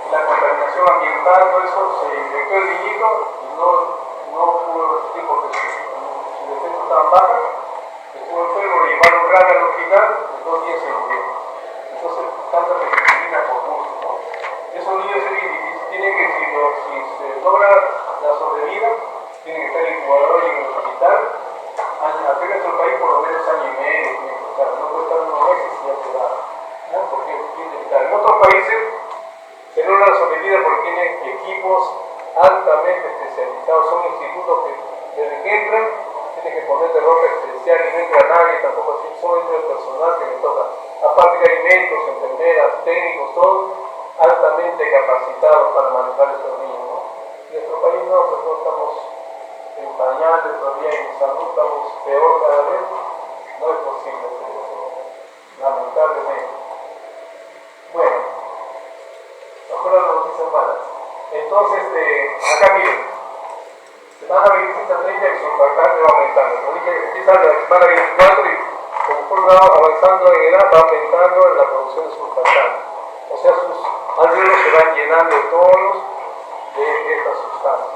Y la contaminación ambiental, todo eso, se infectó el niñito y no pudo resistir porque sus defensas estaban bajas. Estuvo enfermo, lo llevaron grave al hospital, en 2 días se murió. Entonces, tanta penicilina por gusto, ¿no? Esos niños es bien difícil, tienen que, si se logra la sobrevida, tienen que estar en incubador y en el hospital. Acá en nuestro país por lo menos año y medio, no puede estar unos meses y ya se da, ¿no? Porque tiene que estar. En otros países se logra la sobrevida porque tienen equipos altamente especializados, son institutos que desde que entran tienen que ponerle ropa especial y no entra nadie, tampoco así, son el personal que les toca. Aparte que hay médicos, enfermeras, técnicos, todos altamente capacitados para manejar a estos niños, ¿no? En nuestro país no, pues no estamos en pañales todavía, en salud estamos peor cada vez, no es posible hacer eso, lamentablemente. Bueno, mejor las noticias malas. Entonces, acá miren, semana 26 a 30 y su bastante va aumentando. Como dije, empieza la semana 24 y conforme va avanzando en edad va aumentando la producción de surfactantes. O sea, sus alveolos se van llenando todos de estas sustancias.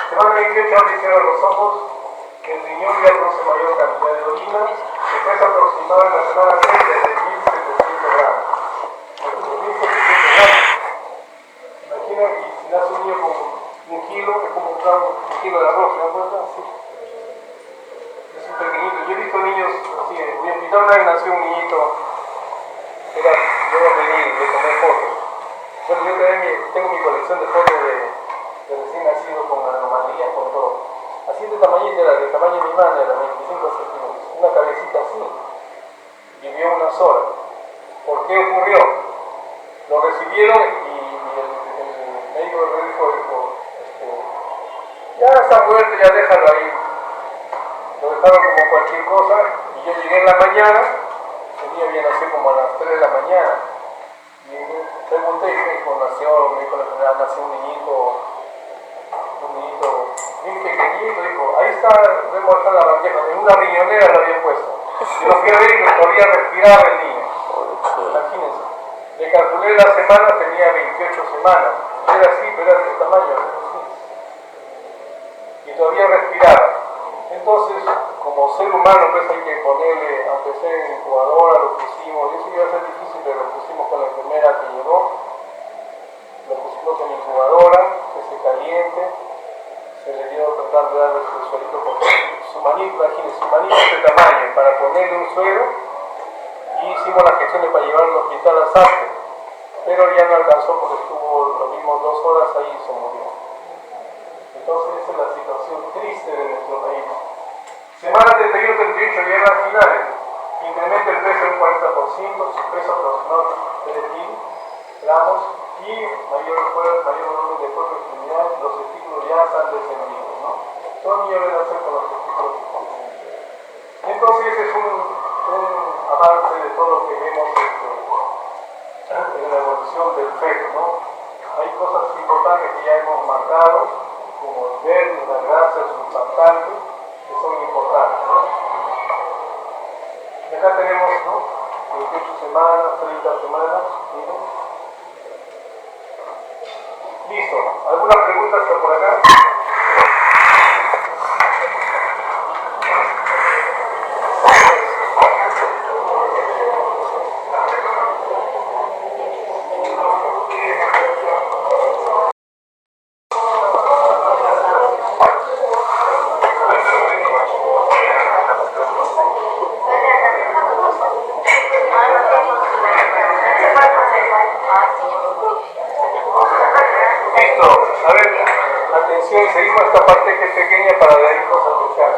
Semana 28 abre y cierra los ojos, el riñón ya produce mayor cantidad de orina, se pesa aproximado en la semana 30 de 1.700 gramos. 1.700 gramos. Imagina, y si nace un niño con 1 kilo, es como un kilo de arroz, ¿se dan cuenta? Sí. Es un pequeñito. Yo he visto niños así, en mi hospital una vez nació un niñito, yo lo pedí, le tomé fotos. Bueno, yo también tengo mi colección de fotos de de recién nacido con anomalías, con todo. Así de tamañito era, del tamaño de mi mano era 25 centímetros, una cabecita así. Vivió unas horas. ¿Por qué ocurrió? Lo recibieron y el médico le dijo, ya está muerto, ya déjalo ahí. Lo dejaron como cualquier cosa y yo llegué en la mañana, el día había nacido como a las 3 de la mañana. Y pregunté y me dijo, nació un niñito bien pequeñito, dijo, ahí está, vemos acá la bandeja, en una riñonera lo habían puesto. Y lo fui a ver y todavía respiraba el niño. Imagínense. Le calculé la semana, tenía 28 semanas. Era así, pero era de este tamaño. Y todavía respiraba. Entonces, como ser humano, pues hay que ponerle, aunque sea en incubadora, lo pusimos, y eso iba a ser difícil, pero lo pusimos con la enfermera que llegó, lo pusimos en incubadora, que se caliente, se le dio tratar de darle el suelito, porque su manito, imagínense, su manito de este tamaño, para ponerle un suero, y hicimos las gestiones para llevarlo al hospital a Sarte, pero ya no alcanzó porque estuvo, lo vimos 2 horas ahí y se murió. Entonces esa es la situación triste de nuestro país. Semana 31-38 llegan finales, incrementa el peso en un 40%, su peso aproximado de 3.000 gramos y mayor volumen de cuerpo extremidad, los testículos ya están descendidos, ¿no? Todo niño debe nacer con los testículos descendidos. Entonces ese es un avance de todo lo que vemos en la evolución del feto, ¿no? Hay cosas importantes que ya hemos marcado, como el verde, la grasa, el surfactante, que son importantes, ¿no? Y acá tenemos, ¿no? 28 semanas, 30 semanas, ¿no? Listo. ¿Alguna pregunta hasta por acá? Listo, a ver, atención, seguimos esta parte que es pequeña para de ahí cosas a escuchar.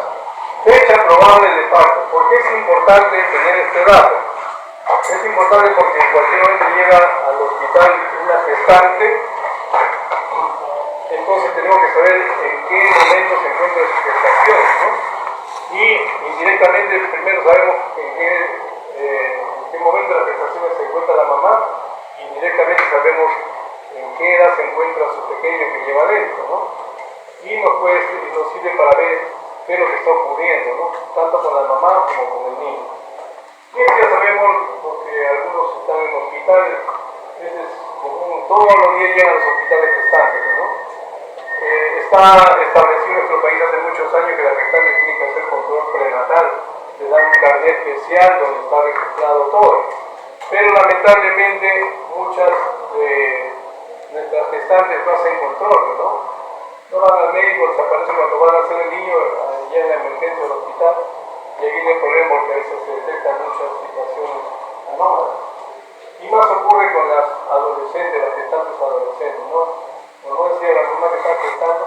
Fecha probable de parto. ¿Por qué es importante tener este dato? Es importante porque en cualquier momento llega al hospital una gestante, entonces tenemos que saber en qué momento se encuentra su gestación, ¿no? Y indirectamente primero sabemos en qué momento de la gestación se encuentra la mamá, y indirectamente sabemos en qué edad se encuentra su pequeño que lleva dentro, ¿no? Y nos sirve para ver qué es lo que está ocurriendo, ¿no? Tanto con la mamá como con el niño. Y esto ya sabemos, porque algunos están en hospitales, eso es común, todos los días llegan a los hospitales gestantes, ¿no? Está establecido en nuestro país hace muchos años que las gestantes tienen que hacer control prenatal, les dan un carnet especial donde está registrado todo. Pero lamentablemente muchas de nuestras gestantes no hacen control, ¿no? No van al médico, desaparecen cuando van a hacer el niño allá en la emergencia del hospital, y ahí viene el problema porque a veces se detectan muchas situaciones anómalas. Y más ocurre con las adolescentes, las gestantes adolescentes, ¿no? Como no decía, la mamá que está gestando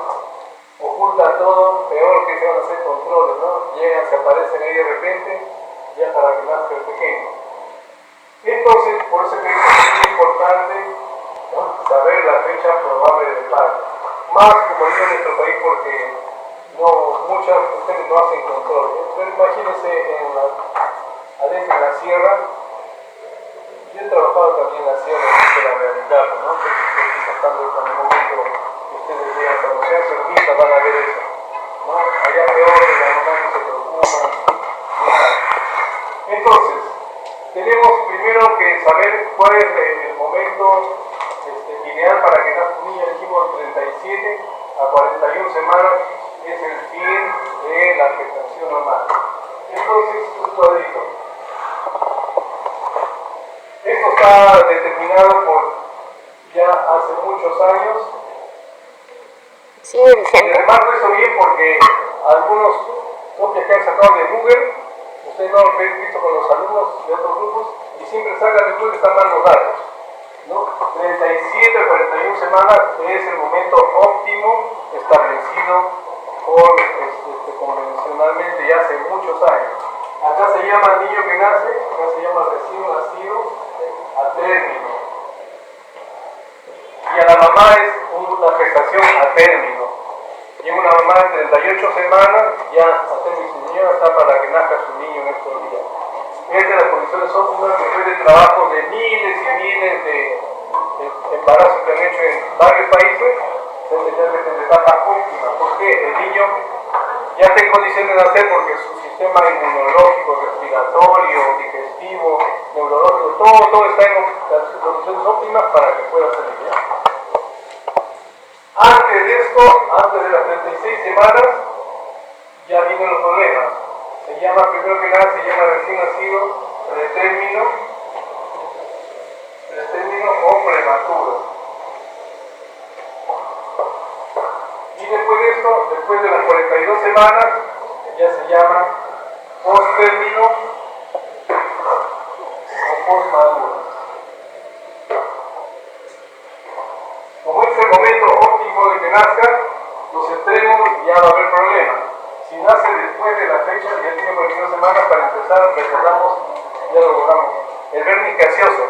oculta todo, peor que se van a hacer controles, ¿no? Llegan, se aparecen ahí de repente, ya para que nazca el pequeño. Entonces, por eso creo que es muy importante, ¿no?, saber la fecha probable del parto. Más como digo en nuestro país porque muchas mujeres no hacen control. Pero imagínense adentro de la sierra. Yo he trabajado también en la sierra y la realidad, ¿no? Estoy tratando de en el momento que ustedes vean, cuando sean servidas van a ver eso, ¿no? Allá peor, la mamá no se preocupa, nada. Entonces, tenemos primero que saber cuál es el momento ideal para que nazca un niño. Dijimos 37 a 41 semanas es el fin de la gestación normal. Entonces, un cuadrito. Esto está determinado por ya hace muchos años. Sí, vigente. Les remarco esto bien porque algunos copias que han sacado de Google, ustedes no lo han visto con los alumnos de otros grupos, y siempre sacan de Google que están mal los datos. ¿no? 37 a 41 semanas es el momento óptimo establecido convencionalmente ya hace muchos años. Acá se llama el niño que nace, acá se llama recién nacido a término. Y a la mamá es una gestación a término. Y una mamá de 38 semanas ya a término, su niño está para que nazca su niño en estos días. Estas son las condiciones óptimas después del trabajo de miles y miles de embarazos que han hecho en varios países. Entonces ya es en etapa óptima, porque el niño ya está en condiciones de nacer porque su sistema inmunológico, respiratorio, digestivo, neurológico, todo está en las condiciones óptimas para que pueda salir ya. Antes de esto, antes de las 36 semanas, ya vienen los problemas. Se llama, primero que nada, se llama recién nacido, pretérmino o prematuro. Y después de esto, después de las 42 semanas, ya se llama posttérmino o postmaduro. Como es el momento óptimo de que nazca, los extremos ya va a haber problemas. Si nace después de la fecha, ya tiene 42 semanas para empezar, recordamos, ya lo logramos. El vernis gaseoso,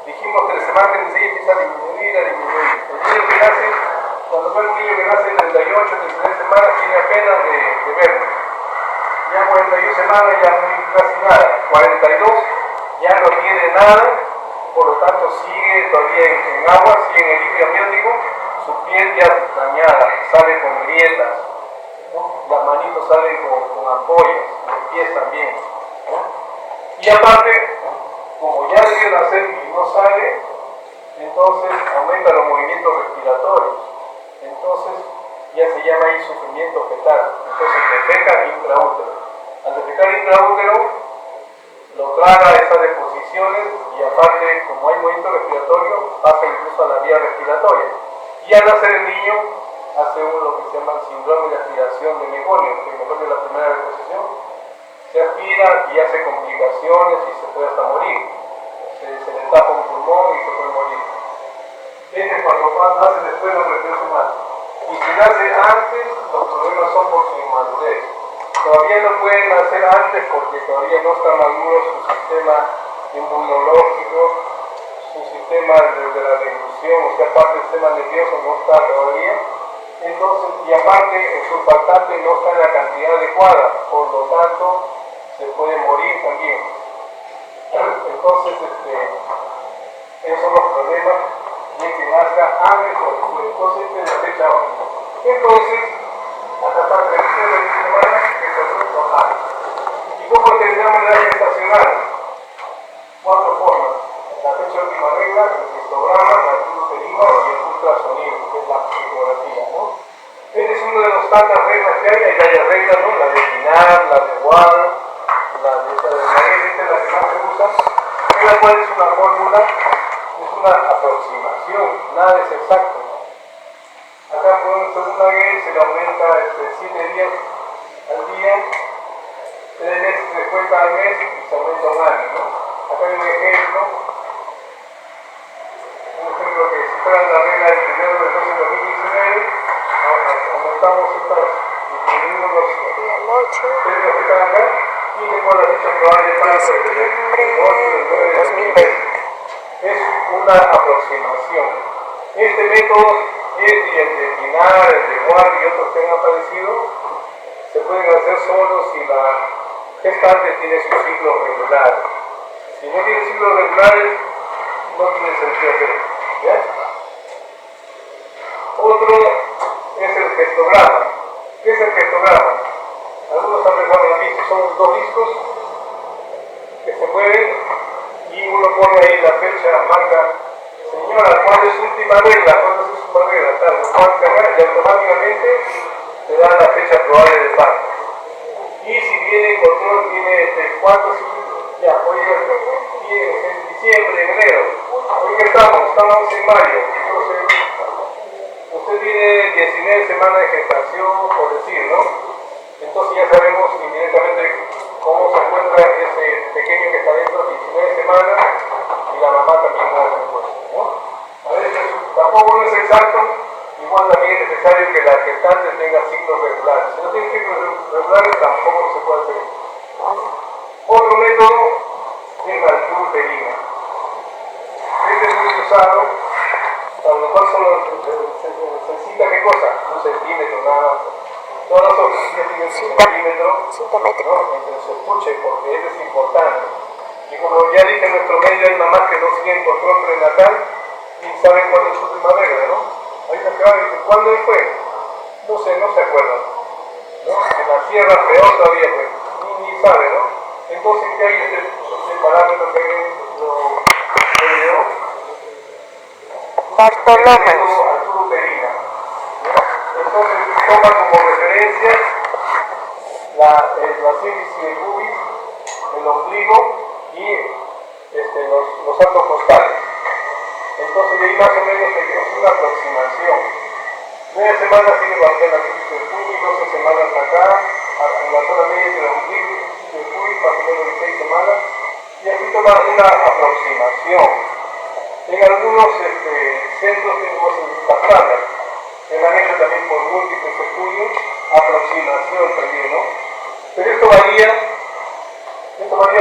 dijimos 3 semanas, 36 empieza a disminuir. El niño que nace, cuando ve un niño que nace en 38, 39 semanas, tiene apenas de vernis. Ya 41 semanas ya no hay casi nada. 42 ya no tiene nada, por lo tanto sigue todavía en agua, sigue en el líquido amniótico, su piel ya dañada, sale con grietas, ¿no? Las manitos salen con ampollas, los pies también, ¿no? Y aparte, como ya debe nacer y no sale, entonces aumenta los movimientos respiratorios, entonces ya se llama ahí sufrimiento fetal, entonces defeca intraútero. Al defecar intraútero, lo traga esas deposiciones y aparte, como hay movimiento respiratorio, pasa incluso a la vía respiratoria. Y al nacer el niño, hace lo que se llama el síndrome de aspiración de meconio, que meconio es la primera deposición, se aspira y hace complicaciones y se puede hasta morir. Se le tapa un pulmón y se puede morir. Este es cuando nace después de los 42 semanas. Y si nace antes, los problemas son por su inmadurez. Todavía no pueden nacer antes porque todavía no está maduro su sistema inmunológico, su sistema de la deglución, o sea, parte del sistema nervioso no está todavía. Entonces, y aparte, el surfactante no está en la cantidad adecuada, por lo tanto, se puede morir también. Entonces, esos son los problemas de que nazca antes o después. Entonces, esta es la fecha óptima. Entonces, hasta para 36 semanas que se puede tomar. ¿Y cómo terminamos la edad gestacional? 4 formas. La fecha última regla, el histograma, la uterina y el ultrasonido, que es la ecografía, ¿no? Este es uno de los tantas reglas que hay varias reglas, ¿no? La de Pinar, la de Ward, la de Maguire, esta es la que más se usa. La cual es una fórmula, es una aproximación, nada es exacto. Acá según la gay se le aumenta 7 días al día, 3 meses se cuenta al mes y se aumenta un año, ¿no? Acá hay un ejemplo que si fuera la regla del 1 de 12 de 2019, aumentamos estas, disminuimos los términos que están acá y tenemos la fecha probable para el 8 del 9 de 2020. Es una aproximación. Este método es y el de Pinar, el de Ward y otros que han aparecido, se pueden hacer solo si la gestante tiene su ciclo regular. Si no tiene ciclos regulares, no tiene sentido hacerlo. ¿Ya? Otro es el gestograma. ¿Qué es el gestograma? Algunos han pensado en la vista, son 2 discos que se mueven y uno pone ahí la fecha, marca, señora, ¿cuál es su última regla? ¿Cuál es su última regla? Tal, lo marca acá y automáticamente te da la fecha probable de parto. Y si viene el control, tiene ¿cuántos? Ya, hoy es en diciembre, en enero. Hoy que estamos en mayo. Entonces, usted tiene 19 semanas de gestación, por decir, ¿no? Entonces ya sabemos indirectamente cómo se encuentra ese pequeño que está dentro, 19 semanas, y la mamá también cómo se encuentra, ¿no? con lo cual solo se necesita ¿qué cosa? 1 centímetro nada más. Todas las otras tienen un centímetro, ¿no? Entre su estuche, porque eso es importante. Y como ya dije, en nuestro medio hay mamás que no siguen control prenatal y saben cuándo es su última regla, ¿no? Hay una que va y dice, ¿cuándo fue? No sé, no se acuerdan, ¿no? En la sierra peor todavía, pues, ni sabe, ¿no? Entonces, ¿qué hay este parámetro que lo dio? Bartolomé. Arturo Perina. Entonces, toma como referencia la sínfisis del pubis, el ombligo y los arcos costales. Entonces, de ahí más o menos es una aproximación. 9 semanas tiene que hacer la sínfisis del pubis, 12 semanas acá, en la zona media del ombligo, del pubis, más o menos 16 semanas, y aquí toma una aproximación. En algunos centros tenemos estas tablas, que han hecho también por múltiples estudios, aproximación también, ¿no? Pero esto varía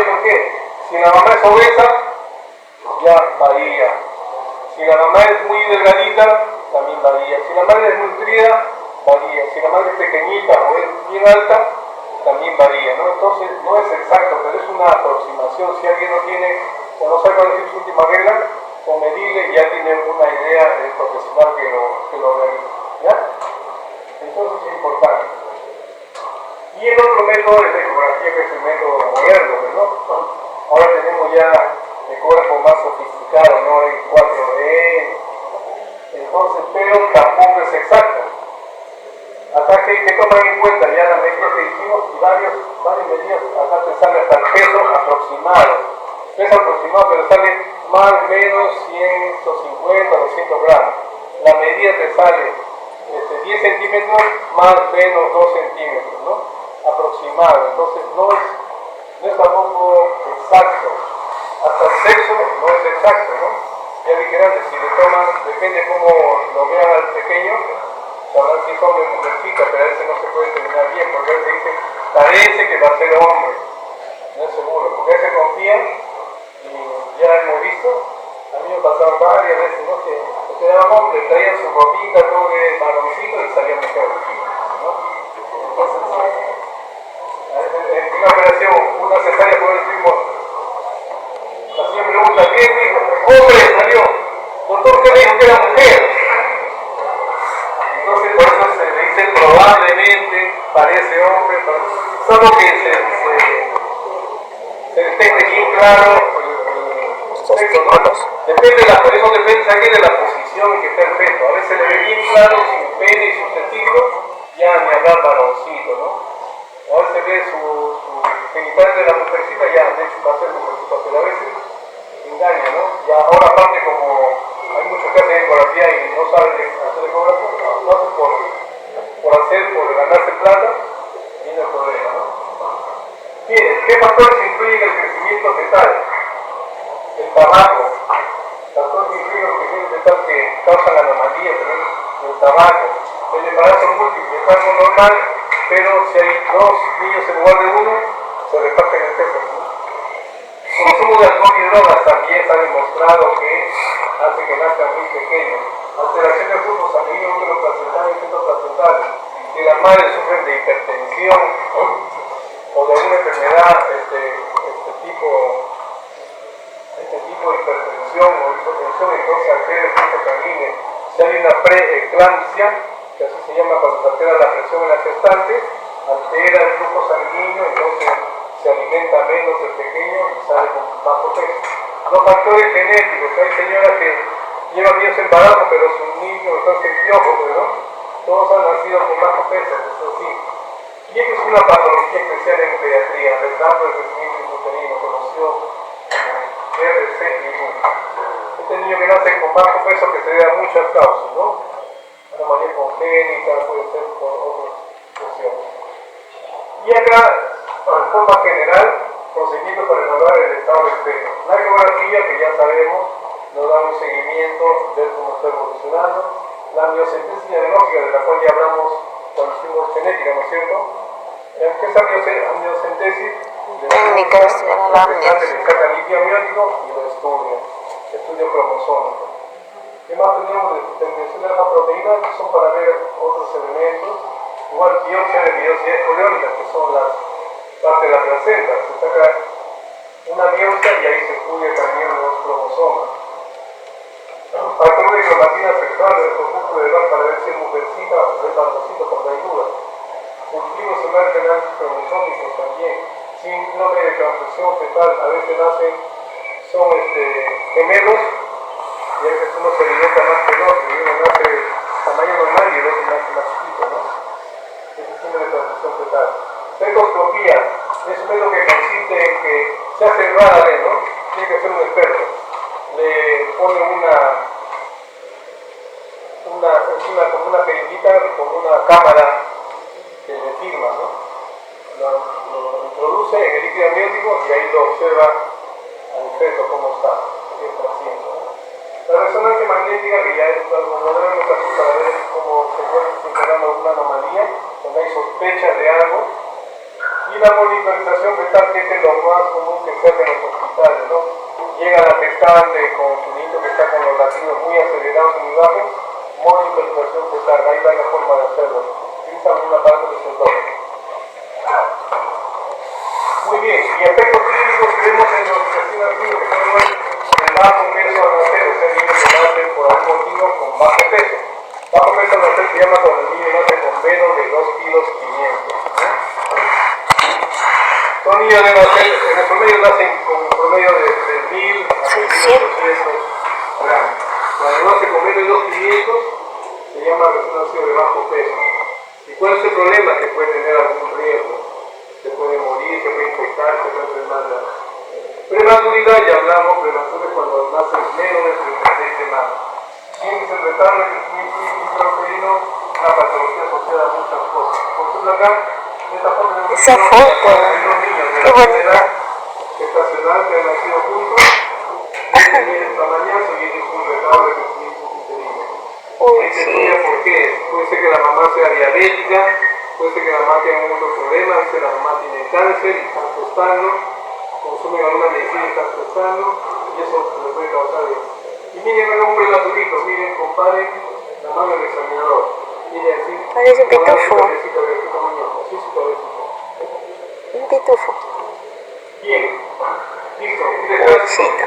¿por qué? Si la mamá es obesa, ya varía. Si la mamá es muy delgadita, también varía. Si la madre es nutrida, varía. Si la madre es pequeñita o es bien alta, también varía, ¿no? Entonces, no es exacto, pero es una aproximación. Si alguien no tiene, o no sabe cuál es su última regla, o medirle, ya tiene una idea del profesional que lo realiza, ¿ya? Entonces es importante. Y el otro método es la ecografía, que es el método moderno, ¿no? Ahora tenemos ya ecógrafo más sofisticado, ¿no? El 4D. Entonces, pero tampoco es exacto. Hasta que toman en cuenta ya las medidas que dijimos y varias medidas, hasta te sale hasta el peso aproximado. Peso aproximado, pero sale más o menos 150, 200 gramos. La medida te sale 10 centímetros más o menos 2 centímetros, ¿no? Aproximado. Entonces no es tampoco exacto. Hasta el sexo no es exacto, ¿no? Ya dije antes, si le toman, depende cómo lo vean al pequeño, sabrán si es hombre o mujercita, pero a veces no se puede determinar bien, porque a veces dice, parece que va a ser hombre. No es seguro, porque a veces confían y ya hemos visto, a mí me pasaron varias veces, ¿no? Que quedaban hombres, traían su ropita, todo de varoncito y salían mujer, ¿no? Entonces, en una operación, una cesárea por el primo, la señora pregunta, ¿qué dijo? ¡Hombre, salió! ¿Doctor qué dijo que era mujer? Entonces, por eso se le dice probablemente, parece hombre, solo que se detecte bien claro el sexo, ¿no? Depende de eso depende aquí de la posición en que está el feto. A veces le ve bien claro su pene y sus testículos, ya ni hablar varoncito, ¿no? A veces ve su genital de la mujercita, ya de hecho va a ser mujercita, pero a veces engaña, ¿no? Y ahora aparte como hay muchos que hacen ecografía y no saben hacer ecografía, lo hacen por ganarse plata, y no es problema, ¿no? Bien, ¿qué factores influyen en el crecimiento fetal? El tabaco. Factores que influyen en el crecimiento fetal que causan anomalías, el tabaco. El embarazo múltiple es algo normal, pero si hay 2 niños en lugar de 1, se reparten el peso, ¿no? Consumo de alcohol y drogas también está demostrado que hace que nazcan muy pequeños. Alteración del flujo sanguíneo útero-placental y feto-placental. Si las madres sufren de hipertensión o de alguna enfermedad tipo de hipertensión o hipotensión, entonces altera el flujo sanguíneo. Si hay una preeclampsia, que así se llama cuando se altera la presión en la gestante, altera el flujo sanguíneo, entonces se alimenta menos el pequeño y sale con bajo peso. Los factores genéticos, hay señoras que llevan bien su embarazo, pero sus niños están sin piojos, ¿no? Todos han nacido con bajo peso, eso sí. Y esto es una patología especial en pediatría, retardo del crecimiento intrauterino, conocido como RCIU. Este niño que nace con bajo peso que se debe a muchas causas, ¿no? Anomalía congénita, puede ser por otras cuestiones. Y acá, en forma general, procedimiento para evaluar el estado del feto. La ecografía, que ya sabemos, nos da un seguimiento, ver cómo está evolucionando. La amniocentesis diagnóstica, de la cual ya hablamos cuando hicimos genética, ¿no es cierto? ¿Qué es amniocentesis? Técnica de la le sacan líquido amniótico y lo estudian. Estudio cromosómico. ¿Qué más tenemos de determinación de la proteína? Que son para ver otros elementos. Igual biopsia de biopsia coriónica, que son las partes de la placenta. Se saca una biopsia y ahí se estudia también los cromosomas. Factor de cromatina sexual del conjunto de edad para ver si es mujercita o es varoncito, porque hay dudas. Cultivos celular cromosómicos también. Síndrome de transfusión fetal, a veces nacen, son gemelos y a veces uno se alimenta más que el otro, y uno nace tamaño normal y el otro nace más chiquito, ¿no? Ese es síndrome de transfusión fetal. Cetoscopía es un método que consiste en que se hace rara vez, ¿no? Tiene que ser un experto. Le pone como una perillita con una cámara que le firma, ¿no? Lo introduce en el líquido amniótico y ahí lo observa al feto cómo está, qué está haciendo, ¿no? La resonancia magnética, que ya es algo moderno casi para ver cómo se puede funcionar alguna anomalía, cuando hay sospechas de algo. Y la monitorización fetal, que es lo más común que se hace en los hospitales, ¿no? Llega la gestante con su niño que está con los latidos muy acelerados y muy bajos, monitorización fetal, ahí va la forma de hacerlo. Utilizan una parte de sensor. Muy bien, y aspectos clínicos que vemos en los recién nacidos que son igual el bajo peso al nacer, o sea, niños que nacen por algún motivo con bajo peso. Bajo peso al nacer se llama cuando el niño nace con menos de 2,5 kilos. Son niños de nacer, en el promedio nacen con un promedio de 3.000 a 3.800 gramos. Cuando nace con menos de 2,500 se llama recién nacido de bajo peso. ¿Y cuál es el problema? Que puede tener algún riesgo. Se puede morir, se puede infectar, se puede enfermar. Prematuridad, ya hablamos, prematura cuando nacen menos de 36 semanas. Índice de retardo de crecimiento intrauterino, una patología asociada a muchas cosas. Por ejemplo, acá, esta foto de Esa foto, unos niños de qué la bonita. edad estacional que han nacido juntos, y tienen tamañazo y es un retardo de crecimiento intrauterino. Uy, Ahí se sí. estudia por qué. Puede ser que la mamá sea diabética, puede ser que la mamá tenga algún otro problema, a veces la mamá tiene cáncer y está tostando, consumen alguna medicina y está tostando, y eso le puede causar eso. Y miren acá un prematuritos, miren, comparen la mano del examinador. Miren así. Parece un como la pitufo. cabecita de este tamaño, así su cabecita. Un pitufo. Bien, listo. Y Un después, osito.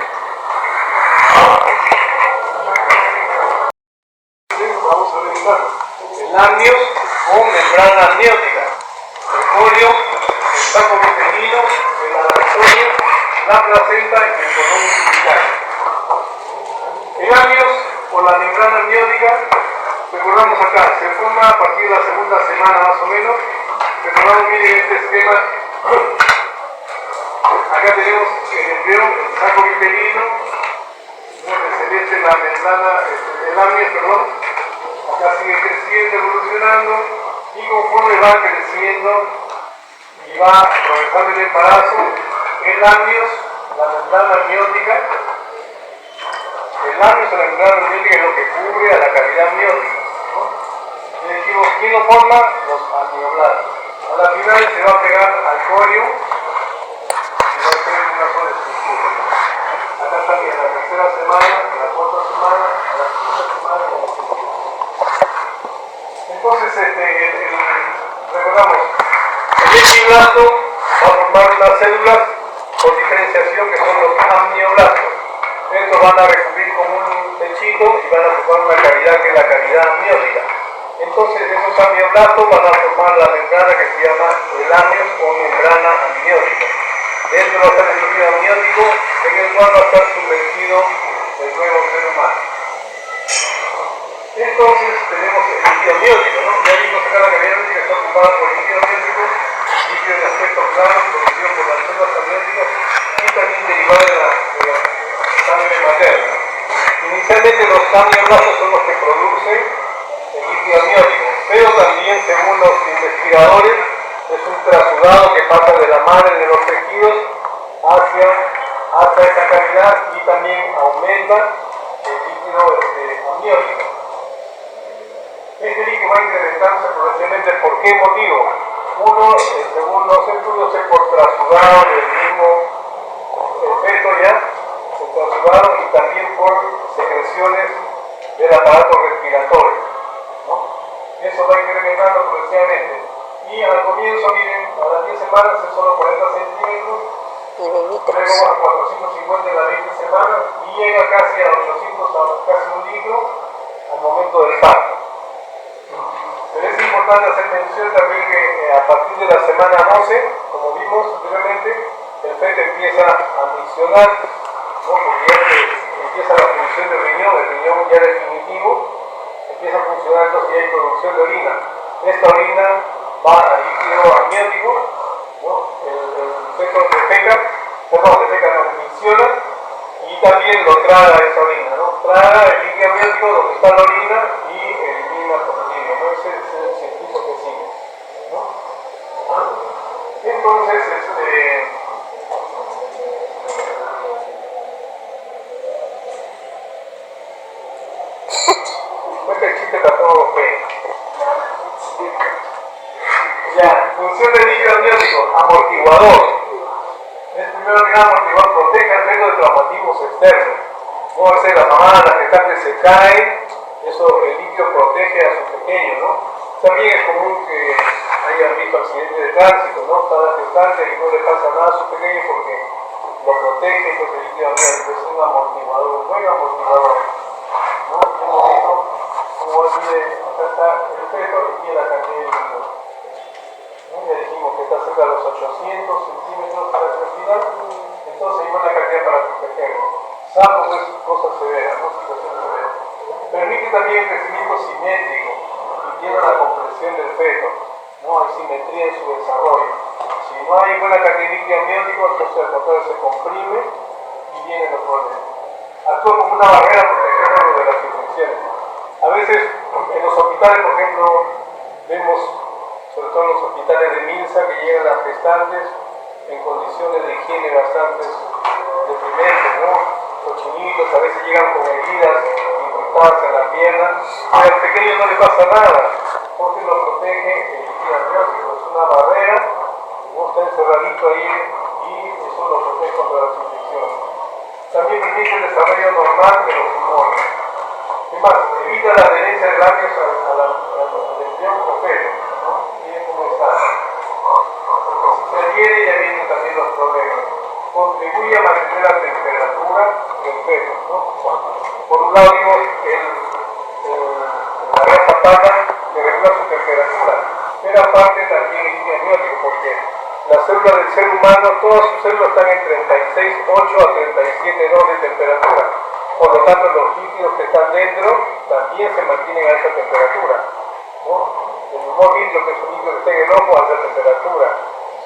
vamos a revisar. El amnios o membrana amniótica, el polio, el saco uterino, el anastomo, la placenta y el cordón umbilical. El amnios o la membrana amniótica, recordamos acá, se forma a partir de la segunda semana más o menos. Recordamos, miren este esquema. Acá tenemos el embrión, el saco uterino, donde se mete la membrana, el amnios, perdón. Acá sigue creciendo, evolucionando, y conforme va creciendo y va progresando el embarazo, el amnios, la membrana amniótica, el amnios o la membrana amniótica es lo que cubre a la cavidad amniótica, ¿no? Y decimos, ¿quién lo forma? Los amnioblastos. A la final se va a pegar al corio y va a ser una sola estructura, ¿no? Acá también, a la tercera semana, a la cuarta semana, a la quinta semana y a la sexta. Entonces, recordamos, el epiblasto va a formar unas células por diferenciación que son los amnioblastos. Estos van a recubrir como un techito y van a formar una cavidad que es la cavidad amniótica. Entonces, esos amnioblastos van a formar la membrana que se llama el amnios o membrana amniótica. Dentro va a estar el líquido amniótico en el cual va a estar sumergido el nuevo ser humano. Entonces tenemos el líquido amniótico, ¿no? Ya vimos acá la cavidad amniótica está ocupada por el líquido amniótico, líquido de aspecto claro, producido por las células amnióticas y también derivado de la sangre materna. Inicialmente los amnioblastos son los que producen el líquido amniótico, pero también, según los investigadores, es un trasudado que pasa de la madre de los tejidos hasta esa cavidad y también aumenta el líquido amniótico. Este líquido va incrementándose progresivamente. ¿Por qué motivo? Uno, según los estudios, es por trasudado del mismo feto ya, por trasudado y también por secreciones del aparato respiratorio, ¿no? Eso va incrementando progresivamente. Y al comienzo, miren, a las 10 semanas es solo 40 centímetros, luego a 450 en las 20 semanas y llega casi a 800, a casi un litro al momento del parto. Pero es importante hacer mención también que a partir de la semana 12, como vimos anteriormente, el feto empieza a misionar, ¿no? Porque ya empieza la función del riñón ya definitivo, empieza a funcionar, entonces ya hay producción de orina. Esta orina va al líquido amniótico, ¿no? El feto defeca nos misiona y también lo traga esa orina, ¿no? Traga el líquido amniótico donde está la orina y elimina por el líquido, ¿no? Ese es el circuito que sigue, ¿no? Entonces, cuenta el chiste para todos ustedes. Ya, función del líquido amniótico, amortiguador. Es primero que nada amortiguador, protege al feto de traumatismos externos. Como hacer la mamá, las gestantes se caen, eso el líquido protege a sus pequeños, ¿no? También es común que hayan visto accidentes de tránsito, ¿no? Está la gestante y no le pasa nada a sus pequeños porque lo protege, pues el líquido amniótico es un amortiguador, un buen amortiguador, ¿no? Hemos visto como acá está el feto y tiene la cantidad de líquido. Ya dijimos que está cerca de los 800 centímetros para respirar, entonces hay buena cantidad para protegerlo, salvo pues cosas severas, ¿no? Situaciones severas. Permite también el crecimiento simétrico, impidiendo la compresión del feto, ¿no? Hay simetría en su desarrollo. Si no hay buena cantidad de líquido amniótico, entonces el motor se comprime y vienen los problemas. Actúa como una barrera protegiendo de las infecciones. A veces en los hospitales, por ejemplo, vemos sobre todo en los hospitales de Minsa, que llegan las gestantes en condiciones de higiene bastante deprimentes, ¿no? Cochinitos, a veces llegan con heridas infectadas en la pierna, pero al pequeño no le pasa nada, porque lo protege el líquido amniótico, es una barrera, ¿no? Está encerradito ahí y eso lo protege contra las infecciones. También permite el desarrollo normal de los pulmones. ¿Qué más? Evita la adherencia de labios al embrión o feto, ¿no? Miren cómo está. Porque si se adhiere ya vienen también los problemas. Contribuye a mantener la temperatura del feto, ¿no? Por un lado vimos la grasa pata que regula su temperatura, pero aparte también el líquido amniótico, porque las células del ser humano, todas sus células están en 36,8 a 37,2 de temperatura. Por lo tanto, los líquidos que están dentro también se mantienen a esa temperatura, ¿no? El humor líquido, que es un líquido que está en el ojo, a esa temperatura.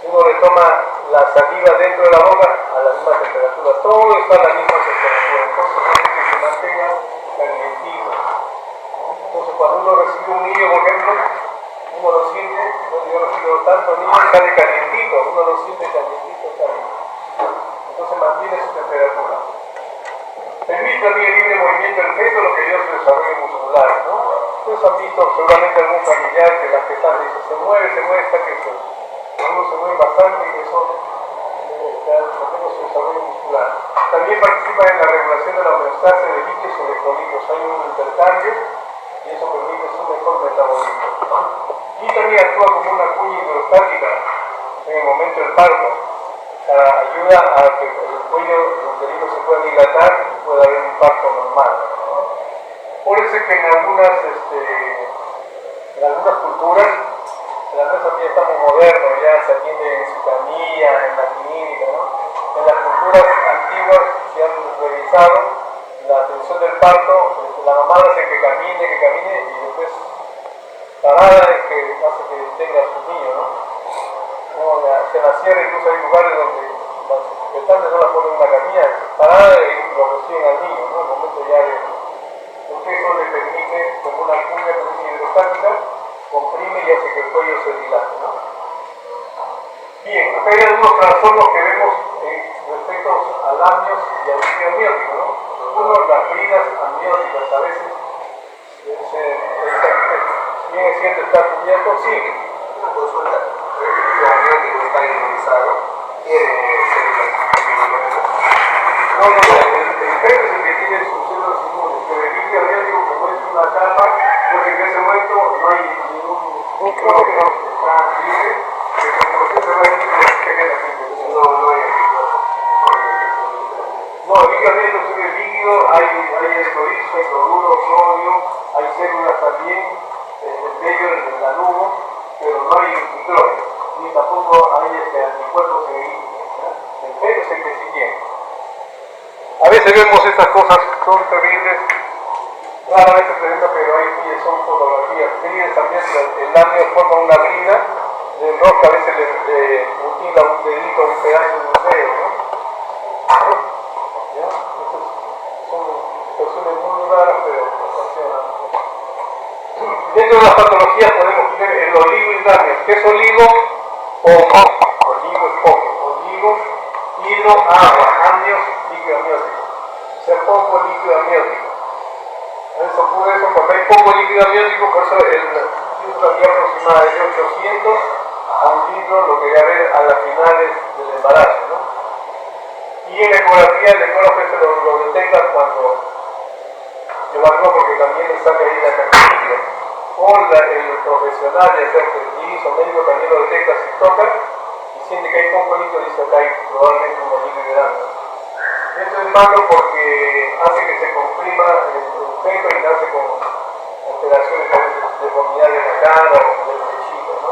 Si uno le toma la saliva dentro de la boca, a la misma temperatura. Todo está a la misma temperatura. Entonces, hace que se mantenga calientito, ¿no? Entonces, cuando uno recibe un niño, por ejemplo, uno lo siente, cuando yo recibo tanto niño, sale calientito, uno lo siente calientito, sale. Entonces, mantiene su temperatura. Permite también el libre movimiento del feto, lo que ayuda a su desarrollo muscular, ¿no? Ustedes han visto seguramente algún familiar que la gestante dice, se mueve, está que algunos se mueven bastante y eso mantiene su desarrollo muscular. También participa en la regulación de la homeostasis de líquidos y electrolitos. Hay un intercambio y eso permite su mejor metabolismo. Y también actúa como una cuña hidrostática en el momento del parto. Ayuda a que el cuello uterino se pueda dilatar y pueda haber un parto normal, ¿no? Por eso es que en algunas culturas, la nuestra ya estamos modernos, ya se atiende en su camilla, en la clínica, ¿no? En las culturas antiguas se han revisado la atención del parto, la mamá hace que camine y después parada es que hace que tenga a su niño, ¿no? Se la cierra, incluso hay lugares donde las gestantes no la ponen en una camilla, parada y lo reciben al niño, ¿no? El momento ya de... Porque eso le permite, como una cuña hidrostática, comprime y hace que el cuello se dilate, ¿no? Bien, acá hay algunos trastornos que vemos respecto al amnios y al líquido amniótico, ¿no? Uno, las bridas amnióticas, a veces, bien es cierto, está cubierto, sí. La consulta, el líquido amniótico está ionizado, tiene células inmunes. No, el feto es el que tiene sus células inmunes, pero el líquido amniótico, como No, que no, está libre, que como usted se va a ir, que genera gente. No hay no, líquido es un líquido, hay electrolitos, hay cloruro, sodio, hay células también, el vello, el alumo, pero no hay nitrógeno, ni tampoco hay anticuerpos en el líquido. El vello es el que sí tiene. A veces vemos estas cosas, son terribles, raramente presenta, pero ahí son fotografías. Miren también el lámido forma una brida, el rosca a veces le mutila un dedito, un pedazo de un dedo, ¿no? ¿Ya? Entonces, son situaciones muy raras, pero funcionan. Dentro de las patologías podemos tener el oligohidramio. ¿Qué es oligo? Poco. Oligo es poco. Oligo, hidro, agua, amnios, líquido amniótico. O sea, poco líquido amniótico. Eso ocurre eso cuando hay poco líquido amniótico, por eso la cantidad aproximada es de 800 a 1 litro, lo que voy a ver a las finales del embarazo, ¿no? Y en ecografía el ecógrafo lo detecta cuando evalúa, porque también le sale ahí la característica. O el profesional, ya sea ortopedista o médico, también lo detecta si toca y siente que hay poco líquido, dice acá hay probablemente un líquido grande. Esto es malo porque hace que se comprima el feto y nace con alteraciones, deformidades de la cara o del pechito, ¿no?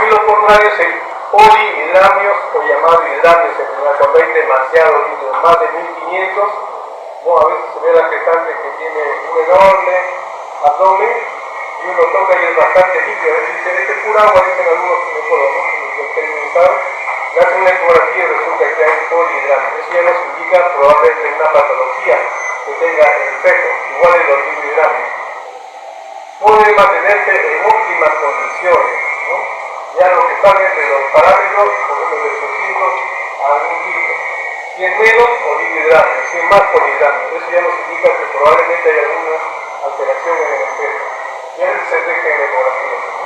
Y los coronarios, el polihidramios o llamado hidramios en general, cuando hay demasiado líquido, más de 1500, ¿no? A veces se ve a la gestante que tiene un enorme abdomen y uno toca y es bastante líquido, a veces dicen, este es pura agua, dicen algunos ginecólogos, ¿no? Le hacen una ecografía y resulta que hay polihidramio. Eso ya nos indica probablemente una patología que tenga el feto, igual el oligohidramio. Puede mantenerse en óptimas condiciones, ¿no? Ya lo que sale entre los parámetros, por ejemplo, de 800 a 1 litro. Si es menos, oligohidramio, si es más polihidramio. Eso ya nos indica que probablemente hay alguna alteración en el feto. Ya se detecta en la ecografía, ¿no?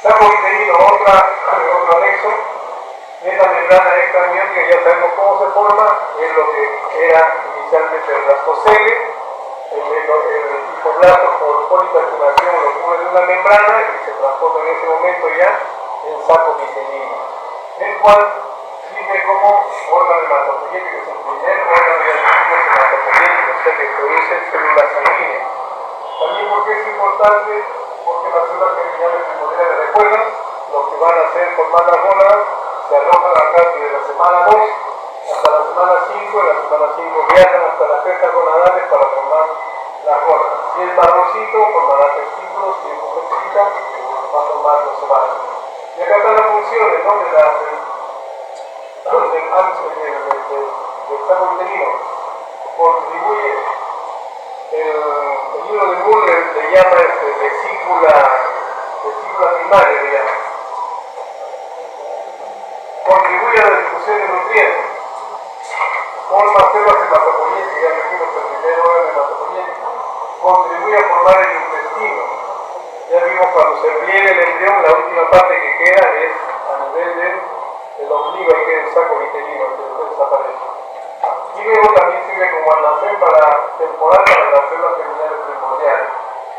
Saco uterino, otro anexo, es la membrana extraamniótica, ya sabemos cómo se forma, es lo que era inicialmente el blastocele, el hipoblasto por policarbonación lo cubre de una membrana y se transforma en ese momento ya en saco vitelino, el cual sirve como órgano hematopoyético, es el primer órgano de hematopoyético, o sea que produce células sanguíneas. También porque es importante, porque las células germinales primordiales, recuerdan, lo que van a hacer formar las gónadas, se alojan acá desde la semana 2 hasta la semana 5, en la semana 5 viajan hasta las crestas gonadales para formar las gónadas. Si es varoncito, formará testículos, si es mujercita, va a formar los ovarios. Y acá están las funciones, ¿no? del saco uterino. Contribuye, el libro de Moore le llama vesícula primaria, le llama. Contribuye a la difusión de nutrientes, forma células hematopoyéticas, ya dijimos que el primer órgano hematopoyético, contribuye a formar el intestino. Ya vimos cuando se pliega el embrión, la última parte que queda es a nivel del ombligo, ahí queda el saco vitelino, que después desaparece. Y luego también sirve como almacén temporal para las células germinales primordiales.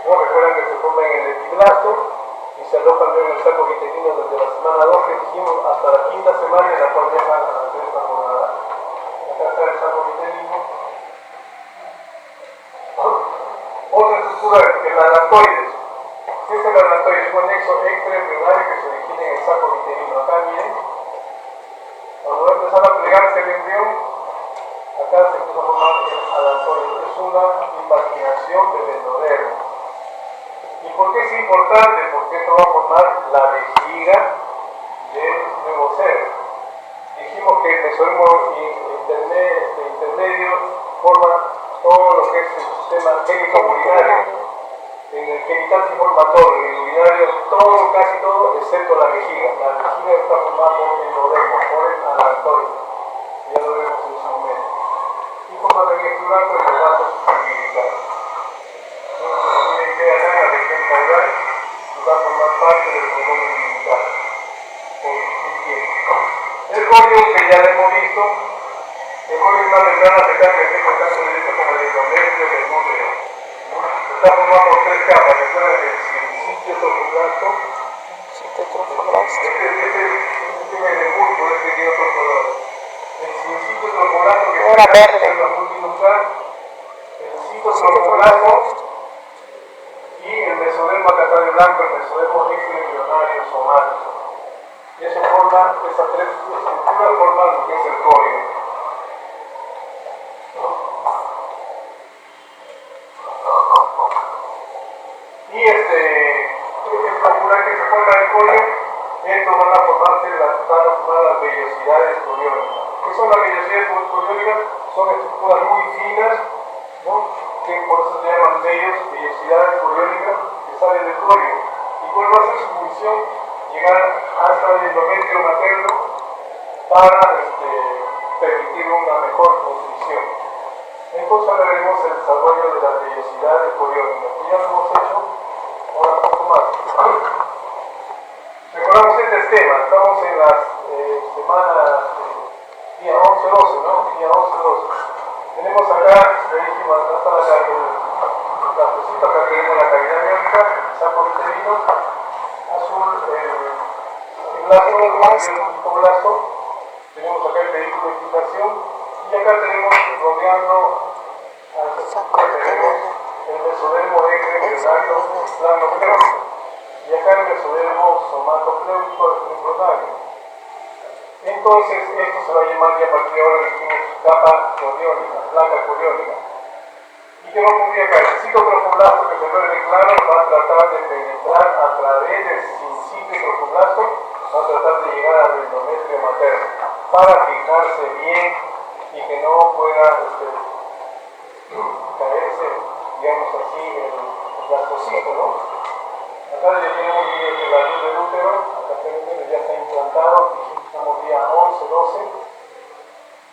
¿No? Recuerdan que se forma en el epiblasto y se alojan luego en el saco vitelino desde la semana 2 que dijimos hasta la 5ª semana en la cual dejan a la cresta gonadal. Acá está el saco vitelino. Otra estructura, el alantoides. ¿Qué es el alantoides? Es un anexo extraembrionario que se origina en el saco vitelino. Acá miren, cuando va a empezar a plegarse el embrión, acá se empieza a formar el alantoides. Es una invaginación del endodermo. ¿Y por qué es importante? Porque esto va a formar la vejiga del nuevo ser. Dijimos que el mesodermo intermedio forma todo lo que es el sistema génico-urinario. En el genital se forma todo, en el urinario todo, casi todo, excepto la vejiga. La vejiga está formada por el endodermo, por el alantoide. Ya lo vemos en su momento. Y forma también estructural con los vasos umbilicales. Miren que acá en la región caudal va a formar parte del cordón umbilical por un tiempo. El corium, que ya lo hemos visto, el corium es una membrana cercana que tiene contacto directo con el endometrio del útero. Está formado por 3 capas, recuerden el sitio trofoblasto. Sitio trofoblasto. Este tiene el bulbo, este tiene otros colores. El sitio trofoblasto que Era verde. es el multinuclear, el sitio trofoblasto y el mesodermo acá está de blanco, el mesodermo extraembrionario somático. Y eso forma, esas tres estructuras forman lo que es el código. Y es popular que se forma el código, estos van a formar las vellosidades coriónicas. ¿Qué son las vellosidades coriónicas? Son estructuras muy finas, ¿no? Que por eso se llaman vellosidades coriónicas que salen del código. ¿Y cuál va a ser su función? Llegar hasta el endometrio materno para permitir una mejor nutrición. Entonces ahora veremos el desarrollo de las vellosidades coriónicas, que ya lo hemos hecho ahora un poco más. Recordamos este esquema, estamos en las semanas día 11-12, ¿no? Día 11-12. Tenemos acá, le dijimos, acá está la cosita, acá tenemos la cavidad biónica, el saco uterino, azul, el blasto, tenemos acá el vehículo de excitación, y acá tenemos rodeando tenemos el mesodermo extraembrionario planopleuco y acá el mesodermo somatopleuco embrionario. Entonces esto se va a llamar, y a partir de ahora decimos capa coriónica, placa coriónica. ¿Y qué va a ocurrir acá? El citotrofoblasto que se ve claro va a tratar de penetrar a través del sincitio trofoblasto, va a tratar de llegar al endometrio materno para fijarse bien y que no pueda caerse, digamos así, el blastocito, ¿no? Acá ya tenemos la luz del útero, acá tenemos, ya está implantado, estamos día 11-12,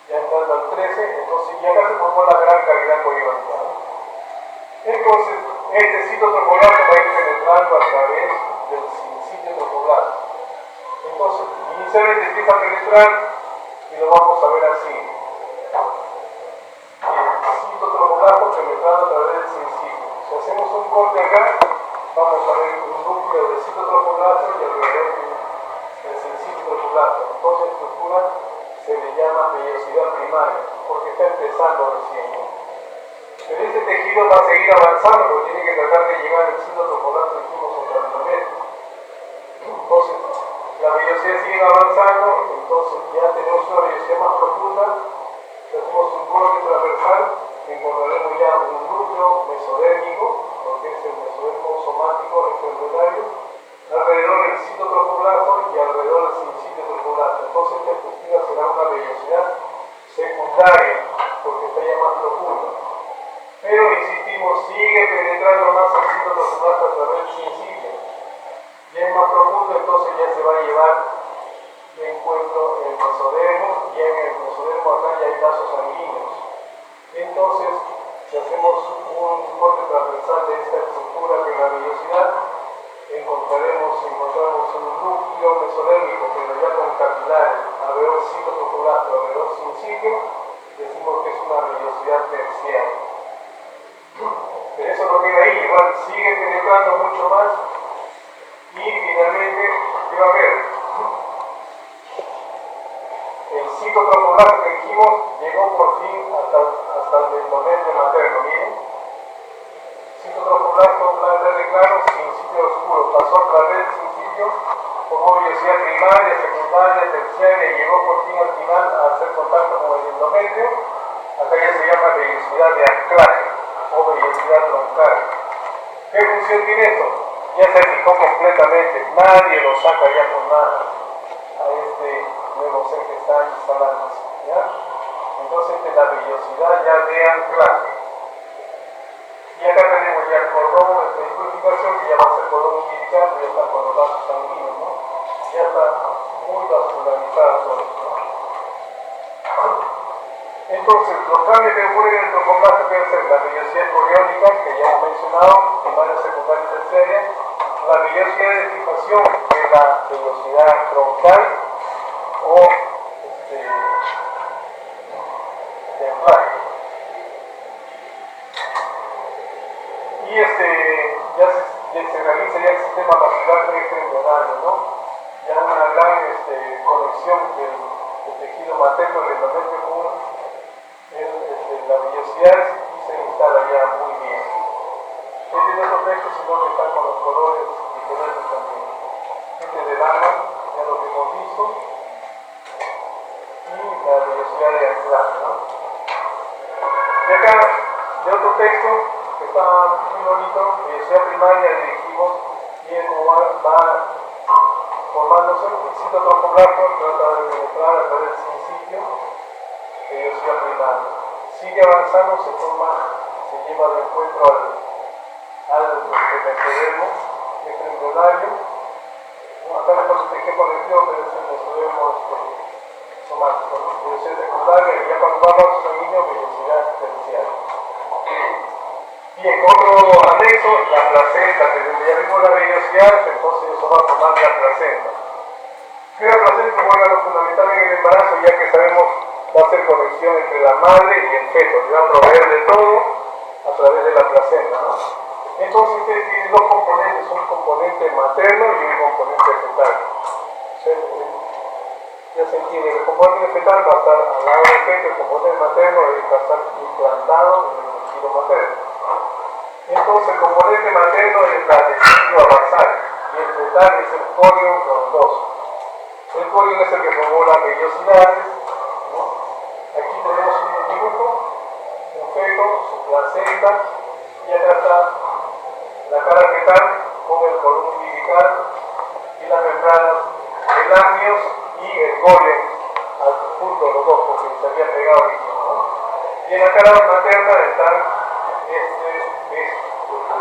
ya entrando al 13, entonces ya acá se formó la gran cavidad coriónica, ¿no? Entonces, este citotrofoblasto va a ir penetrando a través del sincitio trofoblasto. Entonces, inicialmente empieza a penetrar y lo vamos a ver así. El citotrofoblasto penetrando a través del sincitio. Si hacemos un corte acá, vamos a ver un núcleo de citotrofoblasto y alrededor del sincitio trofoblasto. Entonces, la estructura se le llama vellosidad primaria, porque está empezando recién, ¿no? Pero este tejido va a seguir avanzando, porque tiene que tratar de llegar al citotrofoblasto que hicimos contra el endometrio. Entonces, la vellosidad sigue avanzando, entonces ya tenemos una vellosidad más profunda, hacemos un corte transversal, encontraremos ya un núcleo mesodérmico, lo que es el mesodermo somático extraembrionario, alrededor del citotrofoblasto y alrededor del sincitio trofoblasto. Entonces esta estructura será una vellosidad secundaria, porque está ya más profunda. Pero insistimos, sigue penetrando más el citotrofoblasto a través del sincitio. Ya es más profundo, entonces ya se va a llevar de encuentro el mesodermo, y en el mesodermo acá ya hay vasos sanguíneos. Entonces, si hacemos un corte transversal de esta estructura que es la vellosidad, encontramos un núcleo mesodérmico, pero ya con capilares, alrededor citotrofoblasto, alrededor sincitio, decimos que es una vellosidad terciaria. Pero eso no queda ahí, igual sigue penetrando mucho más y finalmente, ¿qué va a haber? El citotrofoblasto que dijimos llegó por fin hasta el endometrio materno, miren. Citotrofoblasto verde claro, sincitio oscuro, pasó a través del sincitio, formó vellosidad primaria, secundaria, terciaria y llegó por fin al final a hacer contacto con el endometrio. Acá ya se llama vellosidad de anclaje o vellosidad troncal. ¿Qué función tiene esto? Ya se fijó completamente, nadie lo saca ya con nada a este nuevo ser que está instalándose, ¿ya? Entonces esta es la vellosidad ya de anclaje. Y acá tenemos ya el cordón de purificación, que ya va a ser cordón umbilical, que ya está con los vasos sanguíneos, ¿no? Ya está muy vascularizado todo esto, ¿no? Entonces, los cambios que ocurren en el trofoblasto pueden ser la vellosidad coriónica, que ya hemos mencionado, primaria, secundaria y terciaria, la vellosidad de fijación, que es la vellosidad troncal, o de anclaje. Y ya se realiza ya embrionario, ¿no? Ya una gran conexión del tejido materno, el endometrio con la vellosidad y se instala ya muy bien. Este es otro texto, sino que está con los colores diferentes también. Este de Lama, ya lo que hemos visto, y la vellosidad de anclaje, ¿no? Y acá, de otro texto, que está muy bonito, vellosidad primaria, le dijimos, bien cómo va formándose, el citotrofoblasto trata de penetrar a través del sincipio, vellosidad primaria. Sigue avanzando, se lleva de encuentro al mesodermo, embrionario. Acá le conecté con el tío, pero es el mesodermo somático, ¿no? Vellosidad secundaria, y ya cuando va a vaso sanguíneo, vellosidad terciaria. Bien, otro anexo, la placenta, que desde ya vimos la vellosidad, entonces eso va a formar la placenta. Que la placenta es un órgano fundamental en el embarazo, ya que sabemos va a hacer conexión entre la madre y el feto, le va a proveer de todo a través de la placenta, ¿no? Entonces tiene dos componentes, un componente materno y un componente fetal. Ya se entiende, el componente fetal va a estar al lado del feto, el componente materno va a estar implantado en el tejido materno. Entonces el componente materno es la decidua basal y el fetal es el corium frondoso. El corium es el que formó las vellosidades, ¿no? Aquí tenemos un dibujo, un feto, su placenta, y acá está la cara fetal con el cordón umbilical y las membranas de ganglios y el corium al punto los dos porque se había pegado el mismo, ¿no? Y en la cara materna están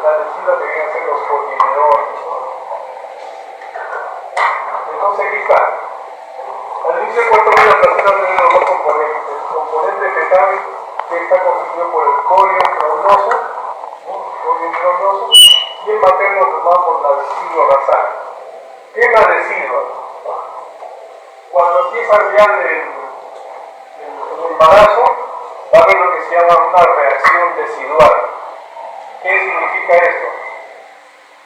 la decidua que vienen a ser los cotiledones, ¿no? Entonces aquí está. Al inicio del cuarto mes la placenta tiene los dos componentes. El componente fetal que está constituido por el corium frondoso, ¿no? Y el materno formado por la decidua basal. ¿Qué es la decidua? Cuando empieza ya el embarazo, va a haber lo que se llama una reacción decidual. ¿Qué significa esto?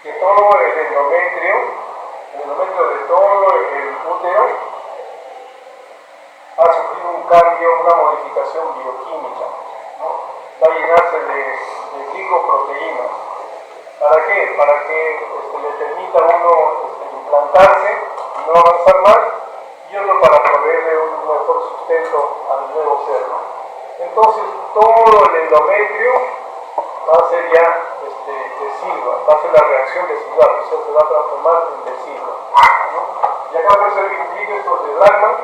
Que todo el endometrio de todo el útero ha sufrido un cambio, una modificación bioquímica, ¿no? Va a llenarse de glicoproteínas. ¿Para qué? Para que le permita a uno implantarse y no avanzar más, y otro para proveerle un mejor sustento al nuevo ser, ¿no? Entonces todo el endometrio va a ser ya decidua, va a ser la reacción decidual, o sea, se va a transformar en decidua, ¿no? Y acá por eso el vitiligo, estos de Blackman,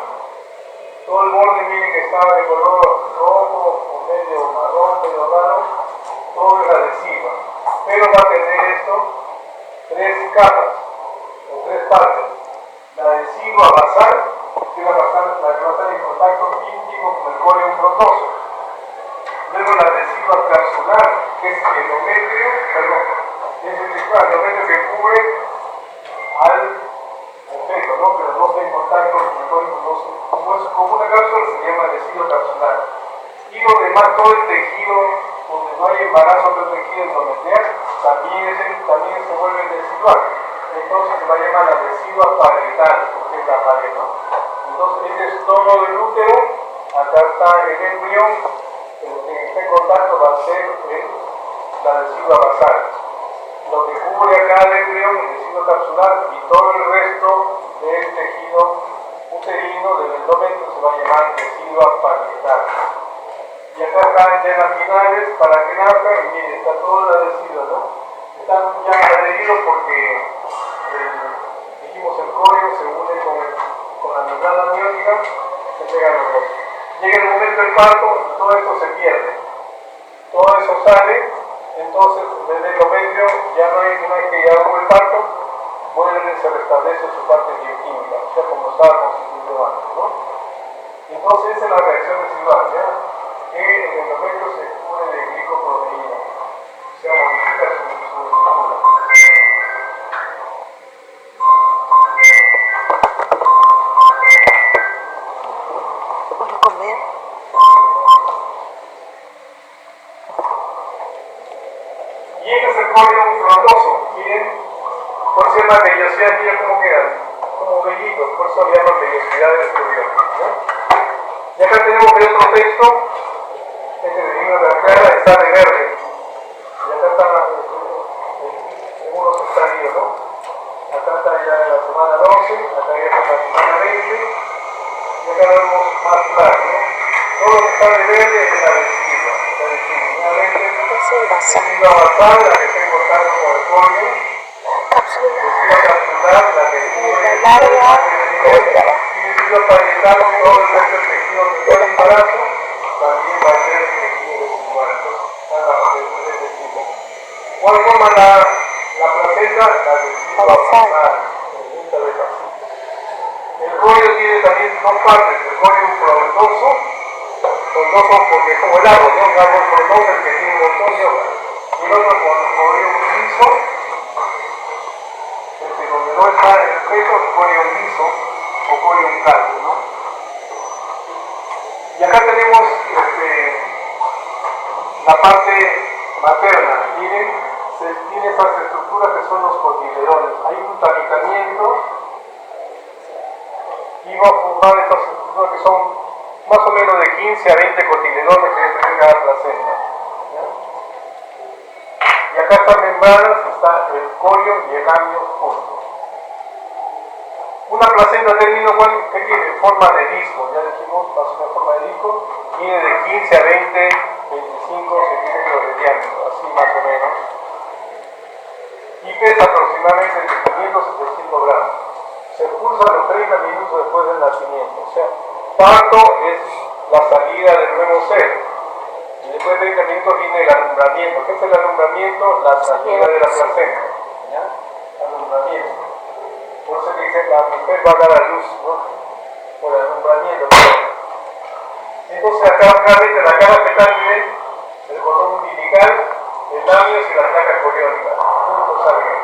todo el borde, miren que está de color rojo o medio marrón, medio raro, todo es la decidua, pero va a tener esto tres capas o tres partes. La decidua basal, que va a estar en contacto íntimo con el corium frondoso. Luego la decidua capsular, que es el endometrio, es el endometrio que cubre al feto, ¿no? Pero no está en contacto con el corium frondoso. Como una cápsula se llama decidua capsular. Y lo demás, todo el tejido donde no hay embarazo del tejido endometrial, también se vuelve decidual. Entonces se va a llamar la decidua parietal, porque es la pared, ¿no? Entonces este es todo el útero, acá está el embrión, el que esté en contacto va a ser la decidua basal. Lo que cubre acá el embrión, el decidua capsular, y todo el resto del tejido uterino, del endometrio, se va a llamar decidua parietal. Y acá están ya las finales para que nazca, y miren, está toda la decidua, ¿no? Están ya adheridos porque dijimos el corium se une con la membrana amniótica, se pegan los dos. Llega el momento del parto y todo esto se pierde. Todo eso sale, entonces desde el endometrio ya no hay que llegar con el parto, se restablece su parte bioquímica, o sea, como estaba constituido antes, ¿no? Entonces esa es la reacción decidual, ¿ya? Que el endometrio se cubre de glicoproteína, o sea, modifica su estructura. ¿Puedo comer? Y este es el corium frondoso. Miren, por cierto, llama vellosidad, mira cómo quedan, como vellitos, por eso le llaman vellosidad del estudiante, ¿no? Y acá tenemos el otro texto, este de libro de la Clara, está de verde. Y acá están algunos estadios, ¿no? Acá está ya la semana 12, acá ya está la semana 20, y acá lo vemos más claro, ¿no? Todo lo que está de verde es la adhesiva. Nuevamente, adhesiva basal, la que está importando como el polio, adhesiva capsular, la que cubre y adhesiva parietal, todo el resto del tejido del embarazo, también va a ser tejido desigual. ¿Cuál forma la placenta? La adhesiva basal, el rollo tiene también dos partes, el rollo frondoso porque es como el árbol, ¿no? Un árbol frondoso el que tiene un montón de hojas, y el otro rollo liso, donde no está el peso, rollo liso o rollo caldo, ¿no? Y acá tenemos la parte materna, miren, tiene estas estructuras que son los cotiledones, hay un tamitamiento y va a formar estas estructuras que son más o menos de 15 a 20 cotiledones que debe tener cada placenta, ¿ya? Y acá están membranas, está el collo y el amio juntos. Una placenta término, ¿qué tiene? Forma de disco, ya dijimos, más o menos forma de disco, mide de 15 a 20, 25 centímetros de diámetro, así más o menos, y pesa aproximadamente entre 500 y 600 gramos. Se expulsa a los 30 minutos después del nacimiento, o sea, parto es la salida del nuevo ser, y después de 30 minutos viene el alumbramiento. ¿Qué es el alumbramiento? La salida de la placenta, ¿ya? Alumbramiento. Por eso que dice que la mujer va a dar a luz, ¿no? Por el alumbramiento. Entonces acá claramente la cara fetal miren, el cordón umbilical, el labio y la placa coriónica, juntos salen.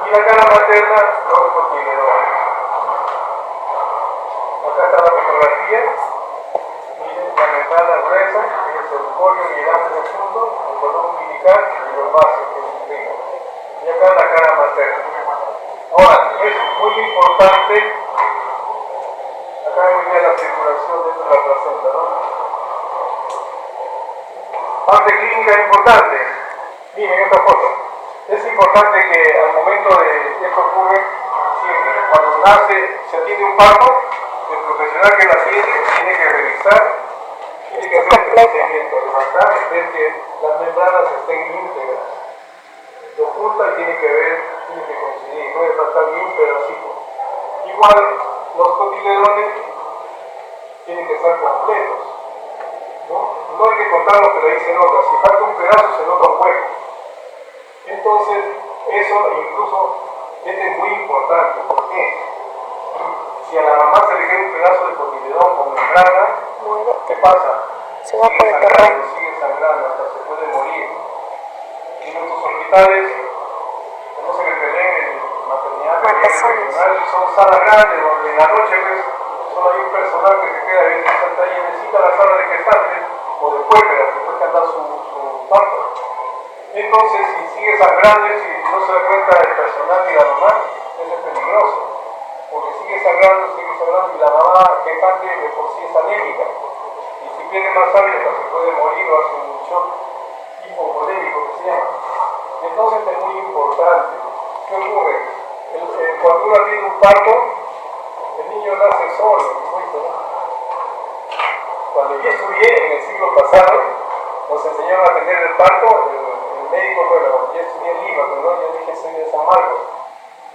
Y la cara materna, los cotiledones. Acá está la fotografía, miren la membrana gruesa, que es el colio y el amio juntos, el cordón umbilical y los vasos que se imprimen. Y acá la cara materna. Ahora, es muy importante, acá venía la circulación dentro de la placenta, ¿no? Parte clínica importante, miren esta foto. Es importante que al momento de esto ocurre siempre, cuando nace, se atiende un parto, el profesional que la atiende tiene que revisar, tiene que hacer el procedimiento, levantar, ver que las membranas estén íntegras. Lo junta y tiene que ver, tiene que coincidir, no debe faltar ni un pedacito. Igual, los cotiledones tienen que estar completos, ¿no? No hay que contar lo que le dicen otras, si falta un pedazo se nota un hueco. Entonces, eso incluso es muy importante. ¿Por qué? Si a la mamá se le queda un pedazo de cotiledón con membrana, ¿qué pasa? Sigue sangrando, hasta se puede morir. En nuestros hospitales, no se me peleen en maternidad, regional, son salas grandes donde en la noche pues, solo hay un personal que se queda a veces hasta ahí, necesita la sala de gestantes o de puérperas, después que anda su parto. Entonces, si sigue sangrando y si no se da cuenta del personal y la mamá, eso es peligroso. Porque sigue sangrando y la mamá gestante de por sí es anémica. Y si pierde más sangre, pues se puede morir o hace un shock hipovolémico que se llama. Entonces es muy importante. ¿Qué ocurre? Cuando uno tiene un parto, el niño nace solo, ¿no? Cuando yo estudié en el siglo pasado, nos enseñaron a atender el parto, el médico, bueno, yo estudié en Lima, pero no, yo dije soy de San Marcos.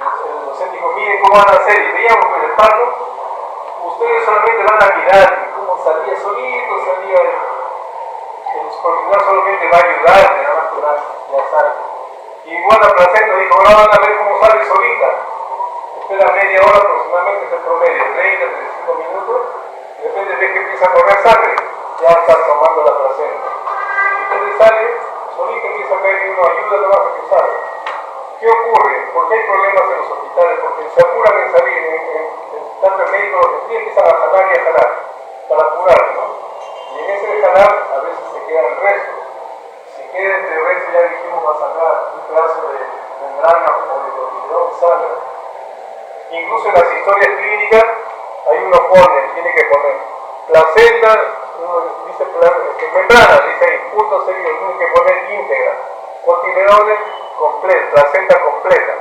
El docente dijo, miren cómo van a hacer, y veíamos con el parto, ustedes solamente van a mirar cómo salía solito, salía el supervisor solamente va a ayudar, nada más que ya sale. Y igual la placenta dijo, ahora van a ver cómo sale solita. Espera media hora aproximadamente, es el promedio, 30, 35 minutos, y de repente ves que empieza a correr sangre, ya está tomando la placenta. Entonces sale, solita empieza a caer y uno ayuda nomás a que salga. ¿Qué ocurre? ¿Por qué hay problemas en los hospitales? Porque se apuran en salir, tanto el médico lo que empiezan a jalar y a jalar, para apurar, ¿no? Y en ese jalar a veces se quedan restos. Si queda entre restos, ya dijimos, va a sangrar un pedazo de membrana o de cotiledón sana. Incluso en las historias clínicas, ahí uno tiene que poner placenta, uno dice membrana, dice ahí, punto seguido, tiene que poner íntegra, cotiledones completa, placenta completa,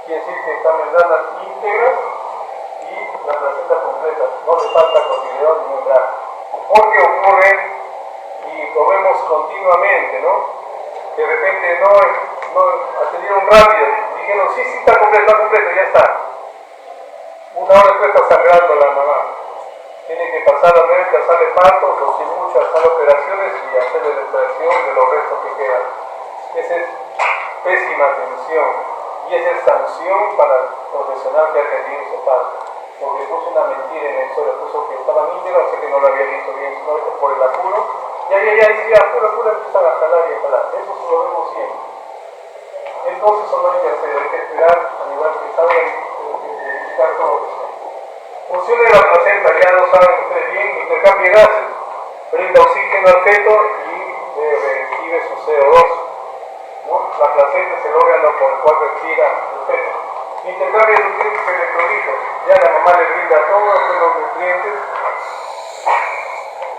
quiere decir que están membranas íntegras y la placenta completa, no le falta cotiledón ni membrana. Porque ocurre, y lo vemos continuamente, ¿no? De repente no atendieron rápido, dijeron, sí, está completo, ya está. Una hora después está sangrando la mamá. Tiene que pasar a ver, hacerle partos, o sin mucho, hacer operaciones y hacerle la extracción de los restos que quedan. Esa es pésima atención y esa es sanción para el profesional que ha atendido ese parto. Porque puso una mentira en la historia, puso que estaban íntegros, sé que no lo había visto bien, sino que por el apuro. Ya, dice, apuro, empiezan a jalar y a jalar. Eso se lo vemos siempre. Entonces eso no hay que hacer, hay que esperar a nivel que salgan verificar todo. Función de la placenta, ya lo saben ustedes bien, intercambia gases, brinda oxígeno al feto y recibe su CO2. ¿No? La placenta es el órgano por el cual respira el feto. Intercambia nutrientes y electrolitos, ya la mamá le brinda todos los nutrientes.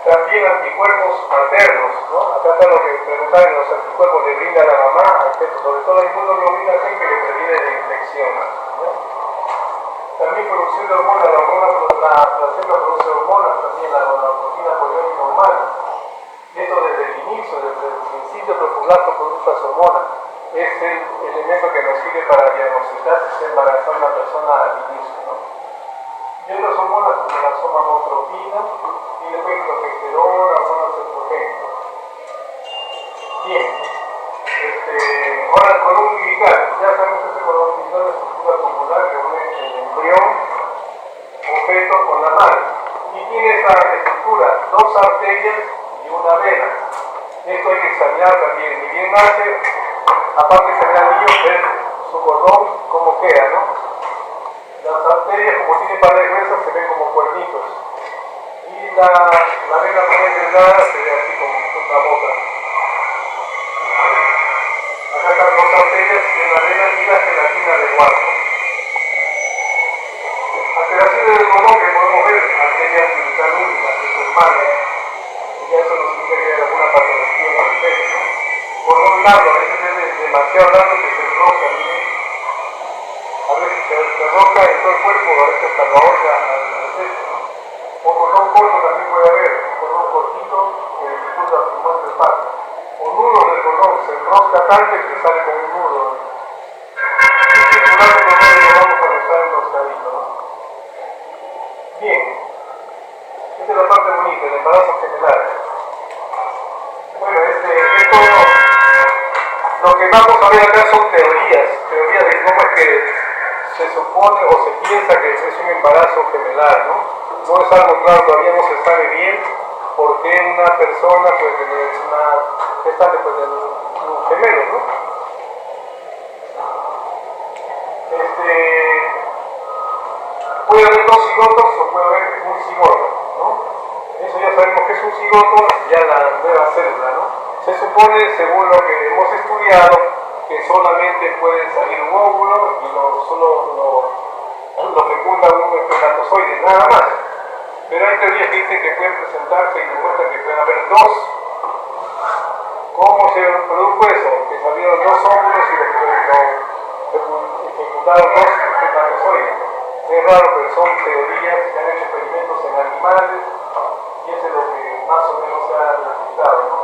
También anticuerpos maternos, ¿no? Acá está lo que preguntaban, los anticuerpos le brinda la mamá al feto, sobre todo la inmunoglobulina G que le previene de infecciones, ¿no? También producción de hormonas, la placenta produce hormonas, también la proteína poliónica humana. Esto desde el inicio, desde el principio, el tropoblasto produce las hormonas. Es el elemento que nos sirve para diagnosticar si se embarazó una persona al inicio, ¿no? Y otras hormonas como la somatotropina y después progesterona, hormonas estrogénicas. Bien, ahora el cordón umbilical. Ya sabemos que este cordón umbilical es la estructura tubular que une el embrión o feto con la madre. Y tiene esta estructura, dos arterias y una vena. Esto hay que examinar también. Ni bien nace, aparte de examinar al niño, ver su cordón, cómo queda, ¿no? Las arterias, como tienen paredes gruesas, se ven como cuernitos. Y la vena también delgada se ve así como una bota. Acá están dos arterias y una vena y la gelatina de guardo. Alteraciones del cordón que podemos ver, arteria umbilical única, que es hermana. Y ya eso nos indica que hay alguna patología en el feto, ¿no? Cordón largo, a veces es demasiado largo que se enrosca, miren. A veces se roca en todo el cuerpo, a veces hasta la ahorca al feto, ¿no? O cordón corto también puede haber, cordón cortito que dificulta su muerte el parto. O nudo del cordón, se enrosca tanto que sale con un nudo. Y circular el cordón y lo vamos a dejar enroscadito, ¿no? Bien, esta es la parte bonita, el embarazo gemelar. Bueno, esto, lo que vamos a ver acá son teorías de cómo es que se supone o se piensa que es un embarazo gemelar, ¿no? No es algo claro, todavía no se sabe bien por qué una persona puede tener una gestante, puede tener un gemelo, ¿no? Puede haber dos cigotos o puede haber un cigoto, ¿no? Eso ya sabemos que es un cigoto, ya la nueva célula, ¿no? Se supone, según lo que hemos estudiado, que solamente puede salir un óvulo y solo lo fecunda un espermatozoide, nada más. Pero hay teorías que dicen que pueden presentarse y demuestran que pueden haber dos. ¿Cómo se produjo eso? Que salieron dos óvulos y fecundaron dos espermatozoides. Es raro, pero son teorías que han hecho experimentos en animales y eso es lo que más o menos se ha resultado, ¿no?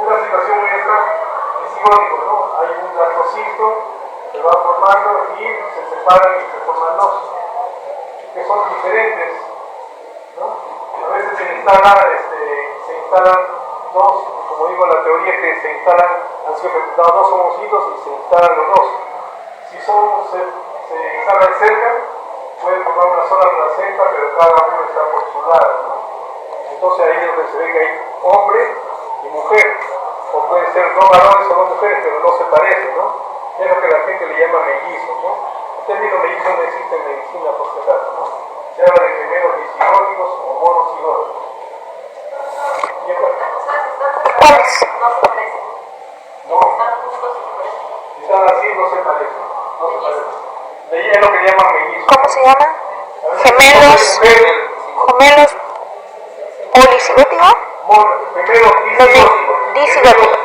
Una situación muy disgótico, ¿no? Hay un blastocisto que va formando y se separan y se forman dos, que son diferentes, ¿no? A veces se instalan dos, como digo, la teoría es que han sido fecundados dos ovocitos y se instalan los dos. Si se instalan cerca, pueden formar una sola placenta, pero cada uno está por su lado, ¿no? Entonces ahí es donde se ve que hay hombre y mujer, o pueden ser dos varones o dos mujeres, pero no se parecen, ¿no? Es lo que la gente le llama mellizos, ¿no? El término mellizo no existe en medicina, por si acaso, ¿no? Se habla de gemelos disigóticos o monocigóticos. ¿Y acá? ¿Cuáles? No se parecen. No. Están juntos y por eso. están así, no se parecen. No se parecen. De ahí es lo que llaman mellizos. ¿Cómo se llama? Gemelos. Gemelos policigóticos. Gemelos disigóticos.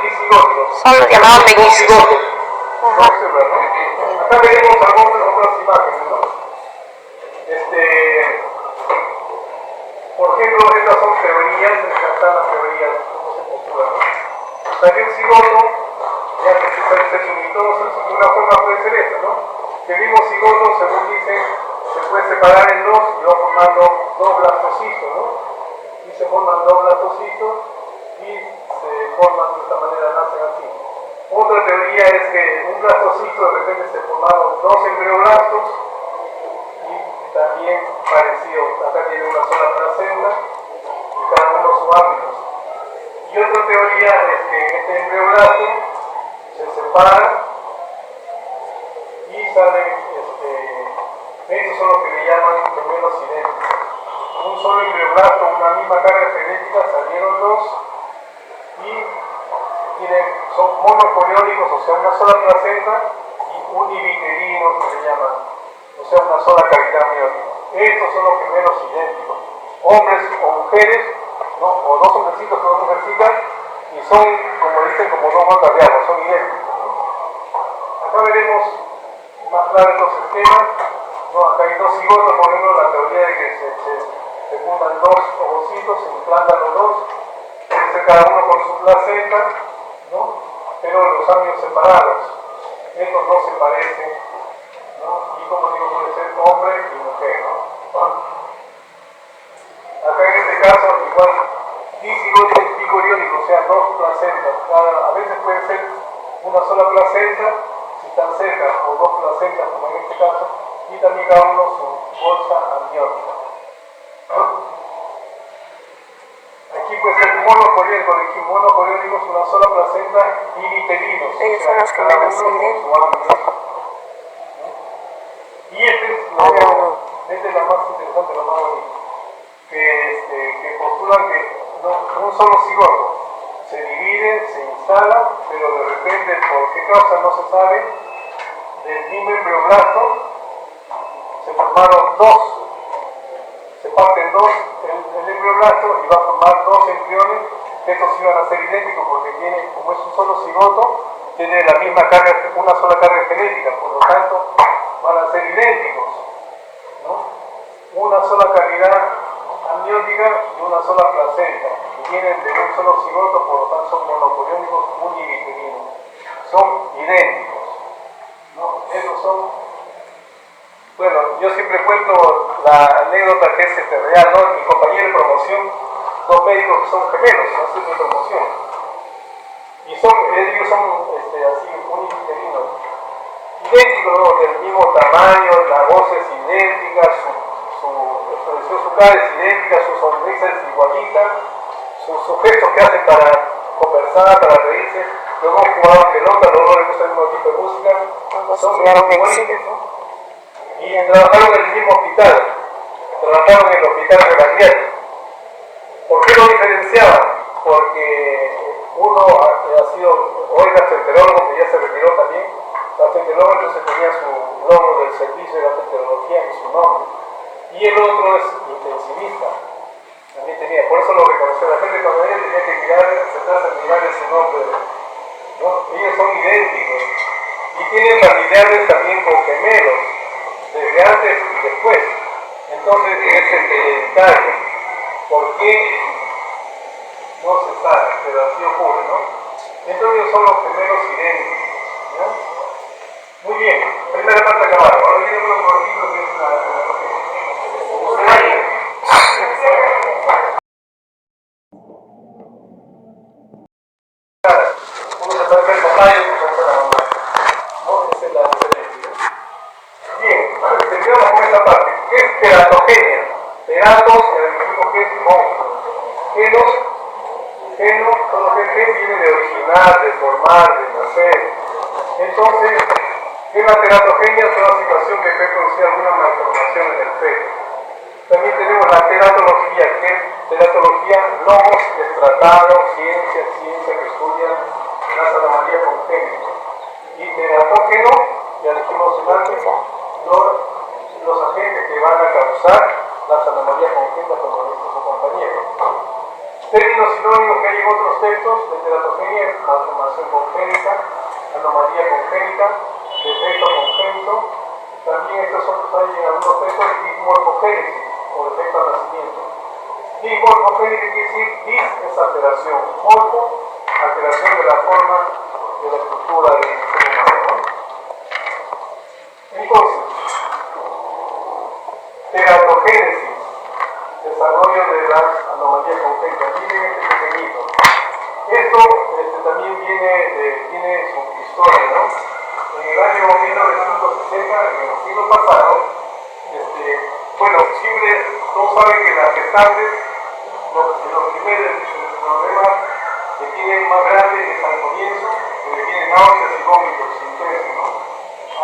Son los llamados mellizos. Ajá. Acá veremos algunas otras imágenes, ¿no? Por ejemplo, estas son teorías, están las teorías, cómo se postulan, ¿no? También cigoto, ya que se unitosos, una forma puede ser esta, ¿no? Que el mismo cigoto, según dicen, se puede separar en dos y va formando dos blastocitos, ¿no? Y se forman dos blastocitos y se forman de esta manera, nacen así. Otra teoría es que un blastocito de repente se formaron dos embrioblastos y también parecido, acá tiene una sola placenta y cada uno sus ámbitos. Y otra teoría es que en este embrioblasto se separa y salen, estos son los que le llaman gemelos idénticos. Un solo embrioblasto, una misma carga genética, salieron dos y son monocoriónicos, o sea, una sola placenta, y univitellinos, que le llaman, o sea, una sola cavidad amniótica. Estos son los gemelos idénticos, hombres o mujeres, ¿no? O dos hombrecitos con dos mujercitas, y son, como dicen, como dos gotas de agua, son idénticos, ¿no? Acá veremos más claro estos esquemas, ¿no? Acá hay dos cigotos, por ejemplo, la teoría de que se juntan dos ovocitos, se implantan los dos, puede ser cada uno con su placenta, ¿no? Pero los ámbitos separados, estos no se parecen, ¿no? Y como digo, puede ser hombre y mujer, ¿no? Acá en este caso, igual, disigoto y bicoriónico, o sea, dos placentas, a veces puede ser una sola placenta, si están cerca, o dos placentas, como en este caso, y también cada uno su bolsa amniótica. Aquí puede ser monocoriónico, es una sola placenta, y viterinos. Ellos son los gemelos idénticos. Y esta es la más interesante, la más bonita, que postulan que un solo cigoto se divide, se instala, pero de repente, por qué causa no se sabe, del mismo embrioblasto se formaron dos, se parten dos el embrioblasto y va a formar dos embriones. Estos iban a ser idénticos porque tienen, como es un solo cigoto, tiene la misma carga, una sola carga genética, por lo tanto van a ser idénticos, ¿no? Una sola cavidad amniótica y una sola placenta, y vienen de un solo cigoto, por lo tanto son monocoriónicos univitelinos, son idénticos, ¿no? Esos son, bueno, yo siempre cuento la anécdota que es real, ¿no? Mi compañero de promoción, dos médicos que son gemelos, no sé mi promoción, y ellos son así univitelinos, idénticos, ¿no? Del mismo tamaño, la voz es idéntica, su expresión bucal es idéntica, su sonrisa es igualita, sus gestos que hacen para conversar, para reírse, luego jugaban pelota, luego les gusta el mismo tipo de música, son igualitos, ¿no? Y trabajaron en el mismo hospital, trabajaron en el hospital de Gagliani. ¿Por qué lo diferenciaban? Porque uno ha sido hoy gastroenterólogo, que ya se retiró también, gastroenterólogo, entonces tenía su logo del servicio de gastroenterología en su nombre. Y el otro es intensivista, también tenía, por eso lo reconoció la gente cuando ella tenía que mirar, sentarse a mirar ese nombre, ¿no? Ellos son idénticos y tienen familiares también con gemelos, desde antes y después. Entonces es hereditario. ¿Por qué? No se sabe, pero así ocurre, ¿no? Entonces ellos son los gemelos idénticos, ¿no? Muy bien, primera parte acabada. Ahora viene uno cortito que es la uno se puede hacer con mayo, se puede hacer la mamá, ¿no? Esa es la diferencia. Bien, terminamos con esta parte. ¿Qué es teratogenia? Teratos, el equipo que es monstruo. Genos, todo lo que es gen viene de originar, de formar, de nacer. Entonces, ¿qué es la teratogenia? Es una situación que puede producir alguna malformación en el feto. También tenemos la teratología, que es teratología logos, tratado, ciencia que estudia las anomalías congénitas. Y teratógeno, ya dijimos antes, los agentes que van a causar las anomalías congénitas, como dijo su compañero. Términos sinónimos que hay en otros textos de teratogenia: malformación congénita, anomalía congénita, defecto congénito. También estos otros hay en algunos textos dismorfogénesis o defecto al nacimiento. Dismorfogénesis quiere decir dis es alteración, morfo, alteración de la forma de la estructura del ser humano, ¿no? Entonces, teratogénesis, desarrollo de las anomalías congénitas. Miren este pequeñito. Esto también tiene su historia, ¿no? En el año 1960, en el siglo pasado, bueno, siempre todos saben que las gestantes, los primeros problemas que tienen más grandes es al comienzo, porque tienen náuseas y vómitos intensos, ¿no?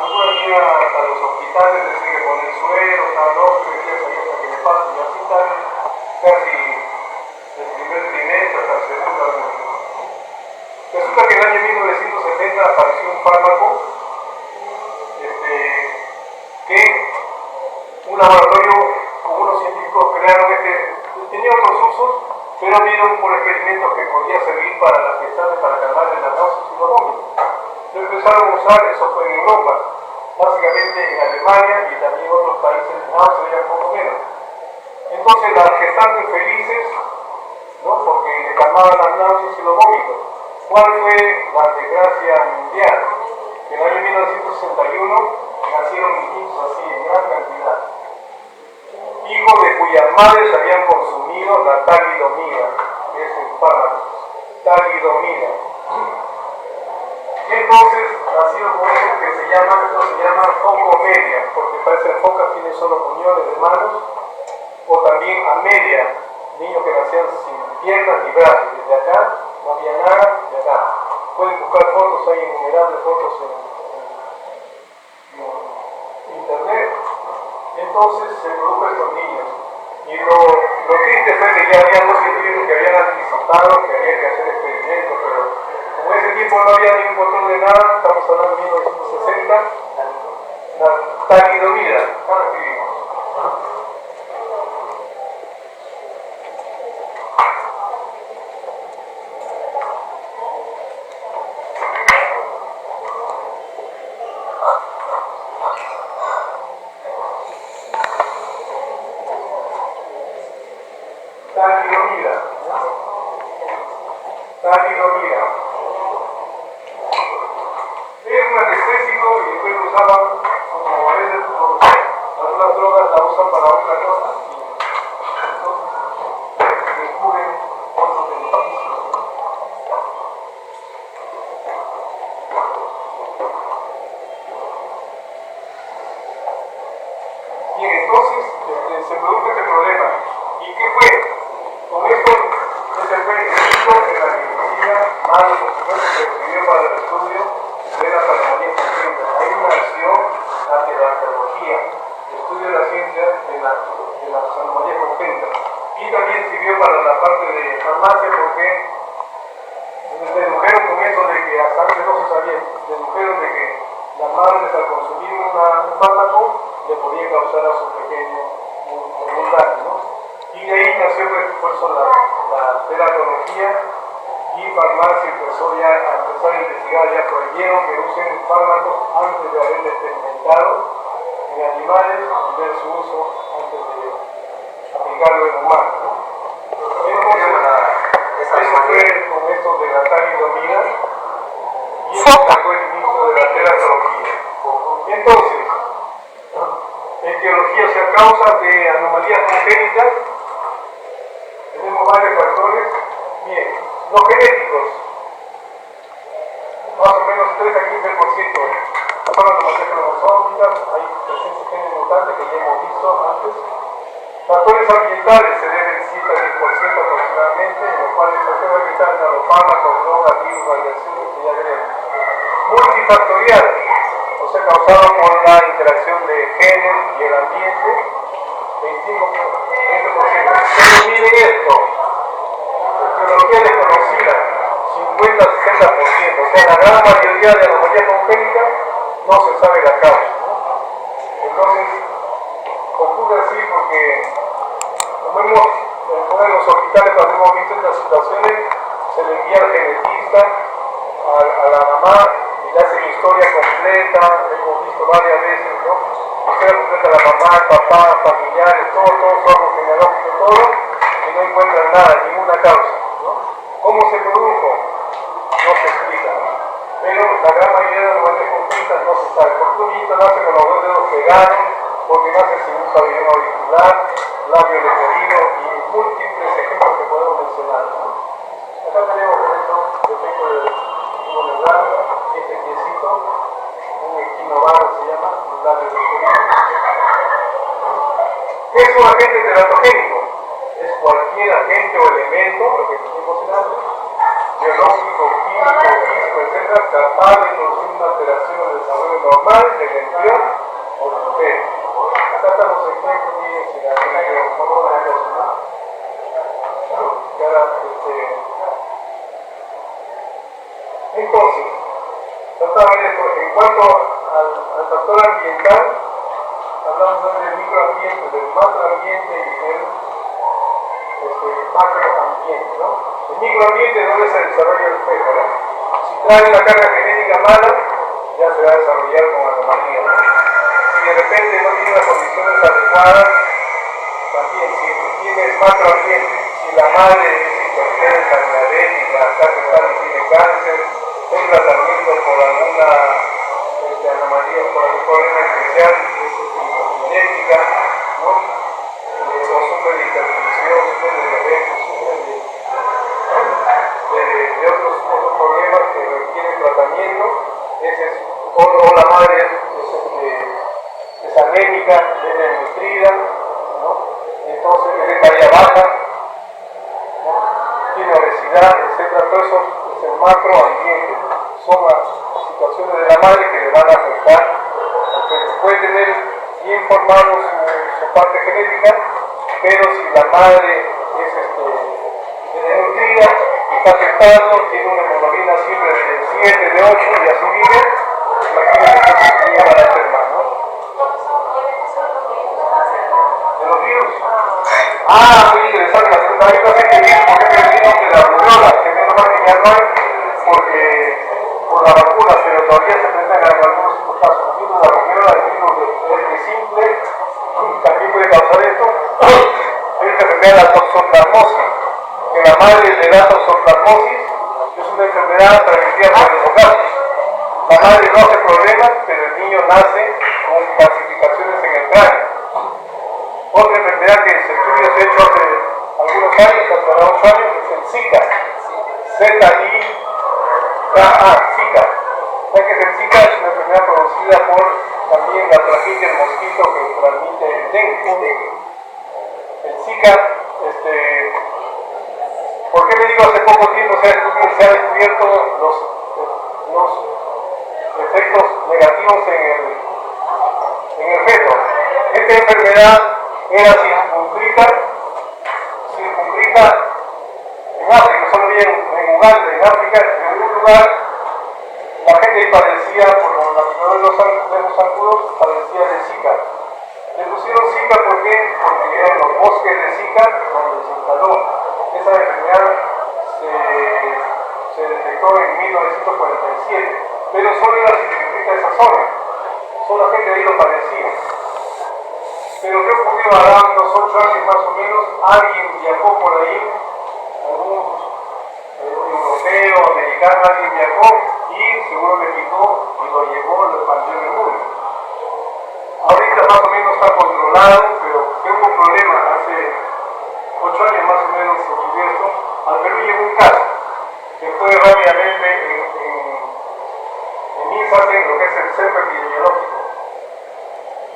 Algunas llegan hasta los hospitales, les tienen que poner suero, cada 2 o 3 días ahí hasta que le pasen, y así están casi el primer trimestre hasta el segundo año. Resulta que en el año 1970 apareció un fármaco que un laboratorio con unos científicos crearon tenía otros usos, pero vieron por experimentos que podía servir para las gestantes para calmar las náuseas y los vómitos. Lo empezaron a usar, eso fue en Europa, básicamente en Alemania y también en otros países, náuseas ya un poco menos. Entonces las gestantes felices, ¿no? Porque le calmaban las náuseas y los vómitos. ¿Cuál fue la desgracia mundial? En el año 1961 nacieron niños así en gran cantidad, hijos de cuyas madres habían consumido la talidomida, que es el fármaco, talidomida. Entonces nacieron con eso que se llama focomelia, porque parecen focas, tienen solo muñones de manos, o también amelia, niños que nacían sin piernas ni brazos, desde acá no había nada, de acá. Pueden buscar fotos, hay innumerables fotos en internet. Entonces se produjo estos niños. Y lo triste fue que ya había dos científicos que habían anticipado que había que hacer experimentos, pero como en ese tiempo no había ningún control de nada, estamos hablando de 1960, la talidomida, ahora escribimos. Talidomida. Es un anestésico y después lo usaban, como a veces algunas drogas la usan para otra cosa, y entonces descubren otros beneficios. Bien, entonces se produjo este problema. ¿Y qué fue? Con esto, ese fue el uso de la medicina, malo por supuesto, que sirvió para el estudio de las anomalías congénitas. Hay una acción, la teratología, el estudio de la ciencia de las anomalías congénitas. Y también sirvió para la parte de farmacia porque dedujeron con eso de que hasta antes no se sabía, dedujeron de que las madres al consumir un fármaco le podía causar a sus pequeños un daño, ¿no? Y de ahí nació por eso la teratología, y farmacia empezó ya a empezar a investigar, ya prohibieron que usen fármacos antes de haber experimentado en animales y ver su uso antes de aplicarlo en humanos, ¿no? Entonces, eso fue con esto de la talidomida, y eso fue el inicio de la teratología. Entonces, etiología, o sea, causas de anomalías congénitas, tenemos varios factores. Bien, los genéticos, más o menos 3 a 15%, son anomalías cromosómicas, hay presencia de genes mutantes que ya hemos visto antes. Factores ambientales se deben 7 a 10% aproximadamente, en los cuales factores ambientales a los fármacos, drogas, virus, radiaciones, que ya veremos. Multifactorial, o sea, causado por la interacción de genes y el ambiente, 25-30%. Pero miren esto, tecnología desconocida, 50-60%, o sea, la gran mayoría de anomalías congénitas no se sabe la causa, ¿no? Entonces, ocurre así porque, como en los hospitales, cuando hemos visto estas situaciones, se le envía al genetista, a la mamá, y le hace la historia completa, hemos visto varias veces, ¿no? La historia completa de la mamá, el papá, familiares, todo su árbol genealógico, todo, y no encuentran nada, ninguna causa, ¿no? ¿Cómo se produjo? No se explica, ¿no? Pero la gran mayoría de las anomalías congénitas no se sabe. ¿Por qué un niñito nace con los dos dedos pegados? Porque nace sin un pabellón auricular, labio leporino y múltiples ejemplos que podemos mencionar, ¿no? Acá tenemos, por ejemplo, defecto de tubo neural, este piecito, un equinovaro se llama, un labio leporino. ¿Qué es un agente teratogénico? Es cualquier agente o elemento, lo que dijimos antes, biológico, químico, físico, etc., capaz de producir una alteración del desarrollo normal del embrión o del feto. Acá están los ejemplos, miren, si la gente no lo van a relacionar. Y ahora, entonces, en cuanto al factor ambiental, hablamos del microambiente, del macroambiente y del macroambiente, ¿no? El microambiente es donde se desarrolla el feto, ¿no? Si trae una carga genética mala, ya se va a desarrollar con anomalía, ¿no? Si de repente no tiene las condiciones adecuadas, también, si tiene el macroambiente, si la madre es hipertensa, diabética, está pensando y tiene cáncer, un tratamiento por alguna anomalía, por algún problema especial, genética, ¿no? O sufre de hipertensión, sufre de diabetes, sufre de otros problemas que requieren tratamiento, o la madre es anémica, es desnutrida, ¿no? Entonces es de talla baja, ¿no? Tiene obesidad, etc. Todo eso es el macroambiente, son las situaciones de la madre que le van a afectar, porque puede tener bien formado su parte genética, pero si la madre es desnutrida, está afectando, tiene una hemoglobina siempre de 7, de 8 y así vive, imagínense que su niña va a enfermar, ¿no? ¿De los virus? Ah, muy interesante la pregunta. Hay cosas que vienen, por ejemplo, el virus de la rubiola, que menos mal que ya no hay, porque por la vacuna, pero todavía se presentan en algunos casos. El virus de la rubiola, el virus de simple, también puede causar esto. Hay que enfermedad de la toxoplasmosis, que la madre le da toxoplasmosis, es una enfermedad transmitida por los gatos. La madre no hace problemas, pero el niño nace con calcificaciones en el cráneo. Otra enfermedad que se estudios hechos hace algunos años, hasta 8 años, es el Zika. Z-I-K-A, Zika. Ya que el Zika es una enfermedad producida por también la traqueite del mosquito que transmite el dengue. El Zika, ¿por qué le digo hace poco tiempo se ha descubierto los efectos negativos en el feto? Esta enfermedad era circunscrita en África, solo había en Uganda, en África, en un lugar, la gente padecía, por la enfermedad de los zancudos, padecía de Zika. Le pusieron Zika porque eran los bosques de Zika donde se instaló. Esa enfermedad se detectó en 1947, pero solo era circunscrita a esa zona, solo la gente de ahí lo padecía. Pero ¿qué ocurrió? Hará unos 8 años más o menos, alguien viajó por ahí, algún europeo, americano, alguien viajó y seguro le picó y lo llevó, lo expandió en el mundo. Ahorita más o menos está controlado, pero tengo un problema. Hace 8 años más o menos ocurrió esto. Al Perú llegó un caso que fue rápidamente en INSACE, lo que es el centro epidemiológico.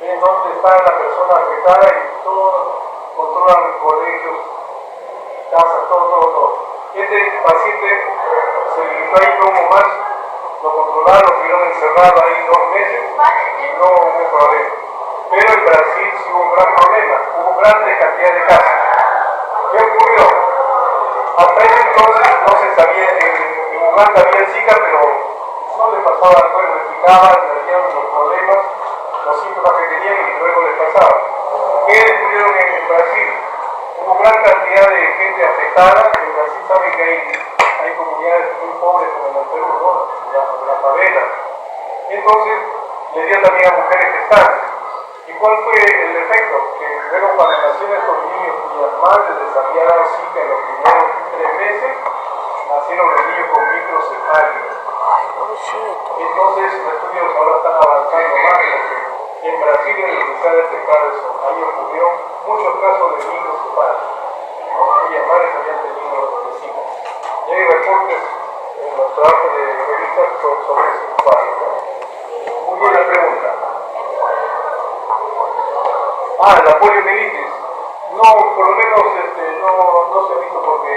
Ven dónde está la persona afectada y todo, controlan colegios, casas, todo. Este paciente se limitó ahí como más, lo controlaron, lo tuvieron encerrado ahí 2 meses y no hubo problema. Pero en Brasil sí hubo un gran problema, hubo grandes cantidades de casos. ¿Qué ocurrió? Hasta ese entonces no se sabía, en Uganda había Zika, pero pasaban, bueno, le explicaban, le hacían los problemas, los síntomas que tenían y luego les pasaba. ¿Qué descubrieron en Brasil? Hubo gran cantidad de gente afectada. En Brasil saben que hay comunidades muy pobres como en el Perú, ¿no? La favela. Entonces, le dio también a mujeres gestantes. ¿Y cuál fue el efecto? Que luego cuando nacieron estos niños cuyas madres les había dado Zika en los primeros 3 meses, nacieron los niños con microcefalia. Entonces los estudios ahora están avanzando más porque en Brasil es donde se ha detectado eso. Ahí ocurrió muchos casos de microcefalia, ¿no? Cuyas madres habían tenido Zika. Y hay reportes en los trabajos de revistas sobre ese cuadro, ¿no? Muy buena pregunta. La poliomielitis. No, por lo menos no se ha visto porque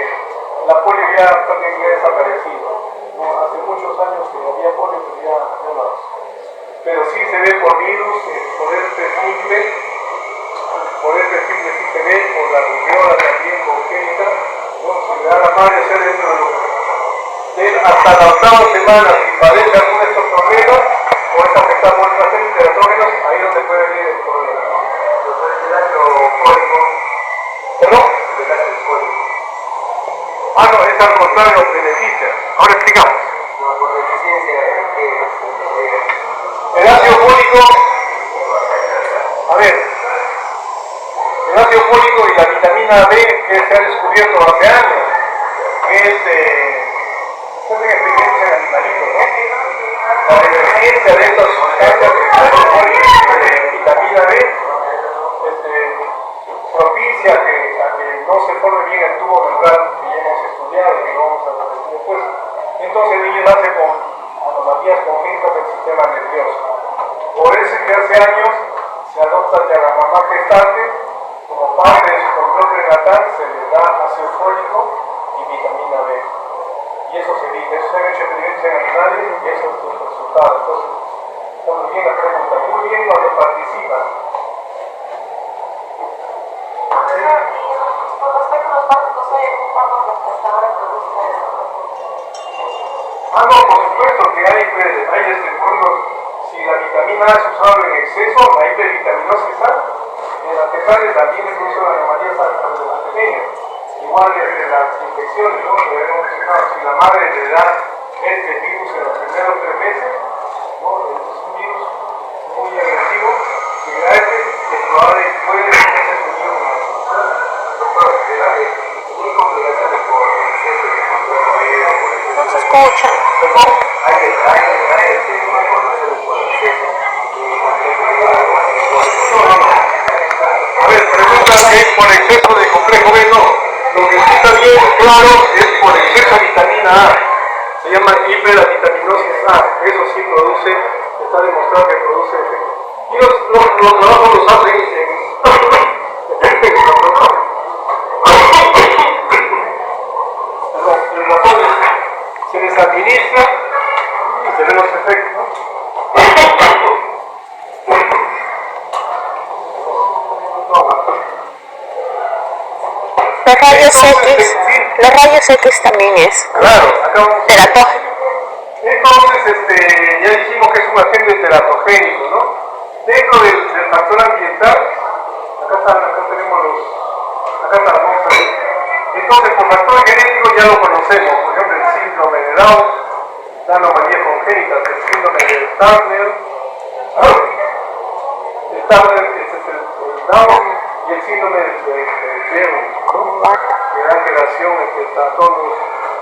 la polio ya también ha desaparecido. ¿No? Hace muchos años que había polio, pero ya no. Pero sí se ve por virus, por herpes simple sí se ve, por la rubiola también congénita, ¿no? Si le da la madre ser dentro de hasta la 8ª semana, si padece alguno de estos problemas, o es afectado por pacientes teratógenos, ahí es donde puede venir el problema, ¿no? El ácido fólico. ¿Perdón? El ácido fólico. No, es al contrario, beneficia. Ahora explicamos. No, por deficiencia El ácido fólico, a ver, el ácido fólico y la vitamina D que se ha descubierto hace años, que es se hacen experimentos en animalitos, ¿no? La deficiencia de estas sustancias de ácido fólico y de vitamina D propicia a que no se forme bien el tubo neural que ya hemos estudiado, que vamos a repetir después. Entonces el niño nace con anomalías congénitas del sistema nervioso. Por eso es que hace años se adopta ya la mamá gestante como parte de su control prenatal, se le da ácido fólico y vitamina B. Y eso se dice, eso se ha hecho experimentos en animales y eso es el resultado. Entonces, está muy bien la pregunta, muy bien cuando participan. Con respecto a los básicos, ¿hay algún fármaco que hasta ahora produzca esto? No, por supuesto que hay fondos. Si la vitamina A es usada en exceso, la hipervitaminosis A, en la tesales también le produce anomalías a los pequeños. Igual las infecciones, ¿no? Que hemos mencionado, si la madre le da este virus en los primeros 3 meses, ¿no? Es un virus muy agresivo, si le da es probable que puede ser un niño con la solución. Doctor, ¿hay complicaciones por exceso de consumo de vida, por ejemplo? No se escucha. Hay malformaciones por exceso A ver, pregunta que es por exceso de complejo B, no. Lo que sí está bien claro es por exceso de vitamina A. Se llama hipervitaminosis A. Eso sí produce, está demostrado que produce efecto. Y los trabajos los hacen en ratones. Se les administra y se ven los efectos, ¿no? Los rayos X también es Claro, acá vamos a... teratógeno. Entonces, ya dijimos que es un agente teratogénico, ¿no? Dentro del factor ambiental, acá tenemos acá está la muestra. Entonces, por factor genético ya lo conocemos, por ejemplo, el síndrome de Down, la anomalía congénita, el síndrome de Turner, este es el Down y el síndrome de Jerry, ¿no? Que da alteración en trastornos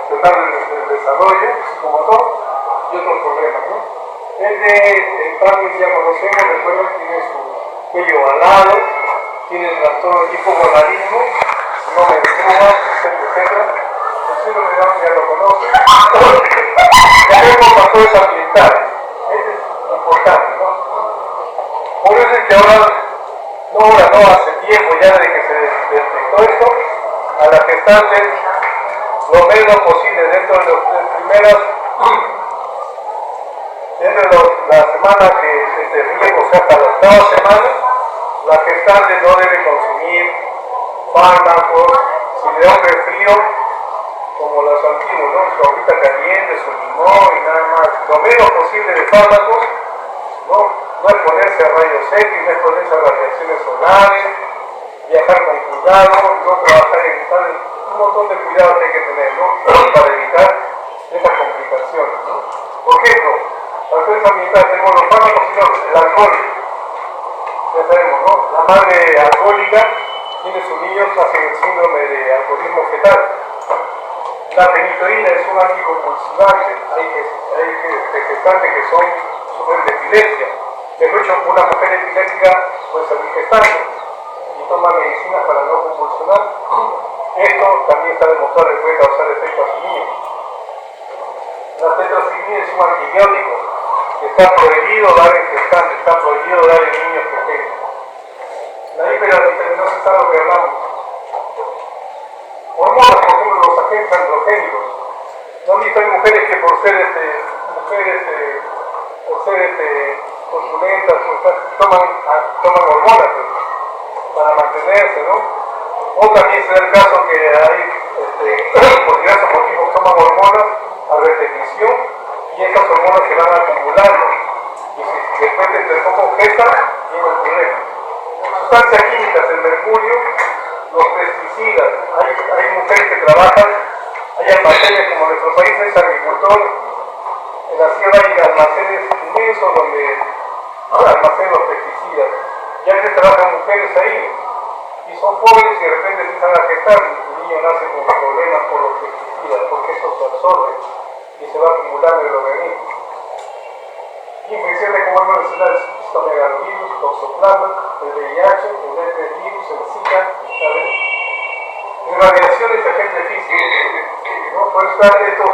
del desarrollo, psicomotor y otros problemas, ¿no? El de Turner ya conocemos, recuerden, tiene su cuello alado, tiene el trastorno de hipogonadismo, no me desnuda, etcétera. El síndrome de Down ya lo conocen. Ya vemos factores ambientales. Este es importante, ¿no? Por eso es que ahora hace tiempo ya desde que se detectó esto, a la gestante lo menos posible dentro de las primeras, la semana que riego, o sea, hasta la 8ª semana, la gestante no debe consumir fármacos. Si le da un resfrío, como los antiguos, ¿no? Su agüita caliente, su limón y nada más. Lo menos posible de fármacos, no exponerse a rayos X, no exponerse a radiaciones solares, viajar con cuidado, no trabajar en tal, un montón de cuidados que hay que tener, ¿no? Para evitar esas complicaciones, ¿no? Por ejemplo, la defensa militar tenemos los fármacos y el alcohol. Ya sabemos, ¿no? La madre alcohólica tiene sus niños, hacen el síndrome de alcoholismo fetal. La fenitoína es un anticonvulsivante. Hay gestantes que sufren de epilepsia. De hecho, una mujer epiléptica puede salir gestante y toma medicinas para no convulsionar. Esto también está demostrado que puede causar efecto a su niño. La tetracyclina es un antibiótico que está prohibido dar en gestantes, está prohibido dar en niños pequeños. La hiperaldosteronitis es algo que hablamos. Hormonas, por ejemplo, los agentes androgénicos. ¿No han visto? Hay mujeres que por ser corpulentas, toman hormonas para mantenerse, ¿no? O también se da el caso que hay, por diversos motivos, toman hormonas a repetición y esas hormonas se van acumulando. Y si después entre poco gestan, viene el problema. Sustancias químicas, el mercurio, los pesticidas. Hay mujeres que trabajan, hay almacenes, como nuestro país es agricultor, en la sierra hay almacenes inmensos donde almacenan los pesticidas. Ya que trabajan mujeres ahí y son jóvenes y de repente empiezan a gestar y el niño nace con problemas por los pesticidas, porque eso se absorbe y se va acumulando en el organismo. Infecciones como hemos mencionado, el citomegalovirus, toxoplasma, el VIH, el herpes virus, el Zika, ¿saben? Y radiaciones de agentes físicos, ¿no? Por eso esto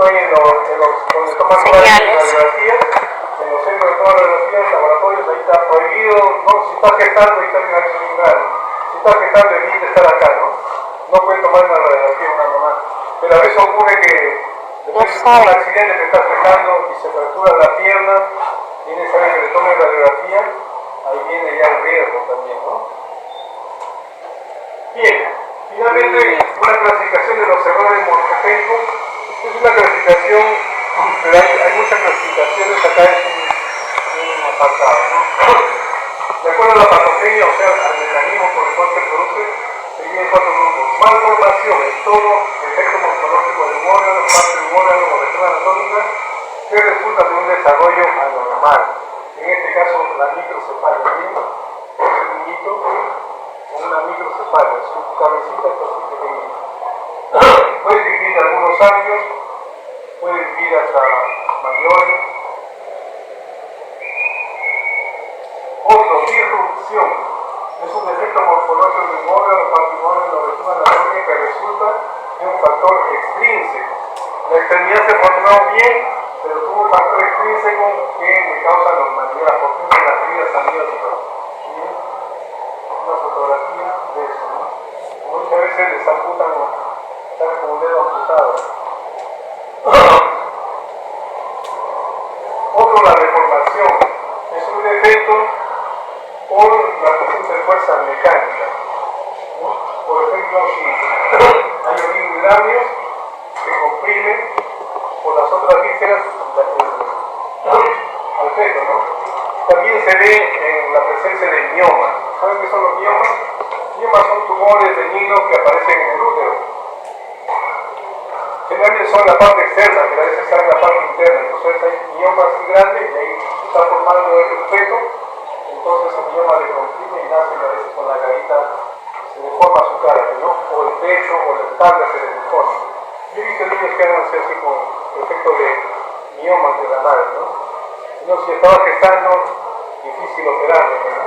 hay donde toman radiografías, en los centros de toma de radiografías, en laboratorios, ahí está prohibido, ¿no? Si está gestando, ahí está en acceso legal. Si está gestando, evite estar acá, ¿no? No puede tomar una radiografía una mamá. Pero a veces ocurre que después de un accidente que está gestando y se fractura la pierna, y es necesario que le tomen radiografía, ahí viene ya el riesgo también, ¿no? Bien, finalmente una clasificación de los errores morfogénicos. Es una clasificación, pero hay muchas clasificaciones, acá es un apartado, ¿no? De acuerdo a la patogenia, o sea, al mecanismo por el cual se produce, se divide en 4 grupos. Malformación es todo efecto morfológico del órgano, parte del órgano o región anatómica que resulta de un desarrollo anormal. En este caso, la microcefalia, ¿bien? Es un niñito con una microcefalia, su cabecita es así pequeñita. Puede vivir algunos años, puede vivir hasta mayores. Otro, disrupción. Es un defecto morfológico de un órgano, patrimonio de la región anatómica que resulta de un factor extrínseco. La extremidad se formó bien, pero tuvo un factor extrínseco que le causa anormalidad, por ejemplo, las heridas amnióticas. Una fotografía de eso, ¿no? Muchas veces les amputan, están con un dedo amputado. Otro, la deformación. Es un defecto por la presencia de fuerza mecánica, ¿no? Por ejemplo, si hay oligomilamios que comprimen por las otras vísceras al feto, ¿no? También se ve en la presencia de miomas. ¿Saben qué son los miomas? Miomas son tumores benignos que aparecen en el útero. Generalmente son la parte externa, pero a veces están en la parte interna. Entonces hay miomas grandes y ahí se está formando el feto. Entonces el mioma le comprime y nace a veces con la carita, se deforma su cara, ¿no? O el pecho o la espalda se le deforma. Yo he visto niños que han nacido así con efecto de miomas de la madre, ¿no? No, si estaba gestando, difícil operarlo, ¿no?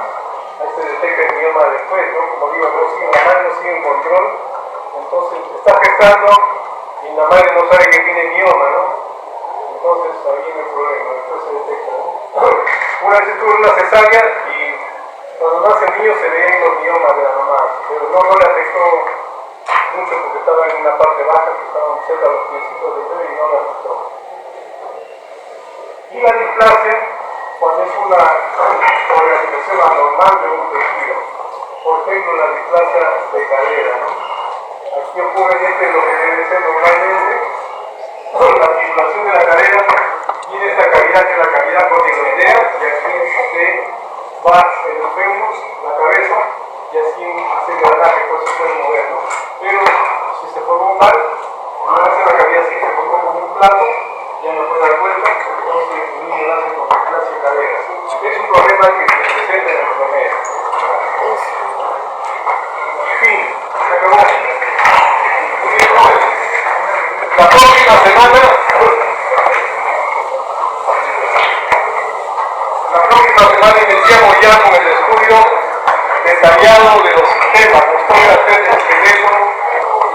Ahí se detecta el mioma después, ¿no? Como digo, la madre no sigue en control, entonces está gestando y la madre no sabe que tiene mioma, ¿no? Entonces ahí viene el problema, después se detecta, ¿no? Una vez estuve en una cesárea y cuando nace el niño se ven los miomas de la mamá, pero no le afectó mucho porque estaba en una parte baja que estaban cerca de los piecitos del bebé y no le afectó. Y la displasia, cuando es una organización anormal de un tejido, por ejemplo la displasia de cadera, ¿no? Aquí ¿Qué ocurre? Este es lo que debe ser normalmente. La articulación de la cadera tiene esta cavidad que es la cavidad contigoidea, y aquí se va el fémur, la cabeza, y así hace el drenaje, por eso puede mover, ¿no? Pero si se formó mal, no va a hacer la cavidad así, se formó como un plato, ya no puede dar vuelta, entonces el niño nace con displasia de cadera. Es un problema que se presenta en el promedio. Fin, se acabó. La próxima semana iniciamos ya con el estudio detallado de los sistemas, historia del esqueleto,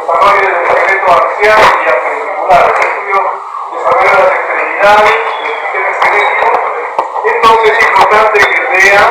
desarrollo del esqueleto axial y appendicular. El estudio desarrolla las extremidades del sistema esquelético. Entonces es importante que vean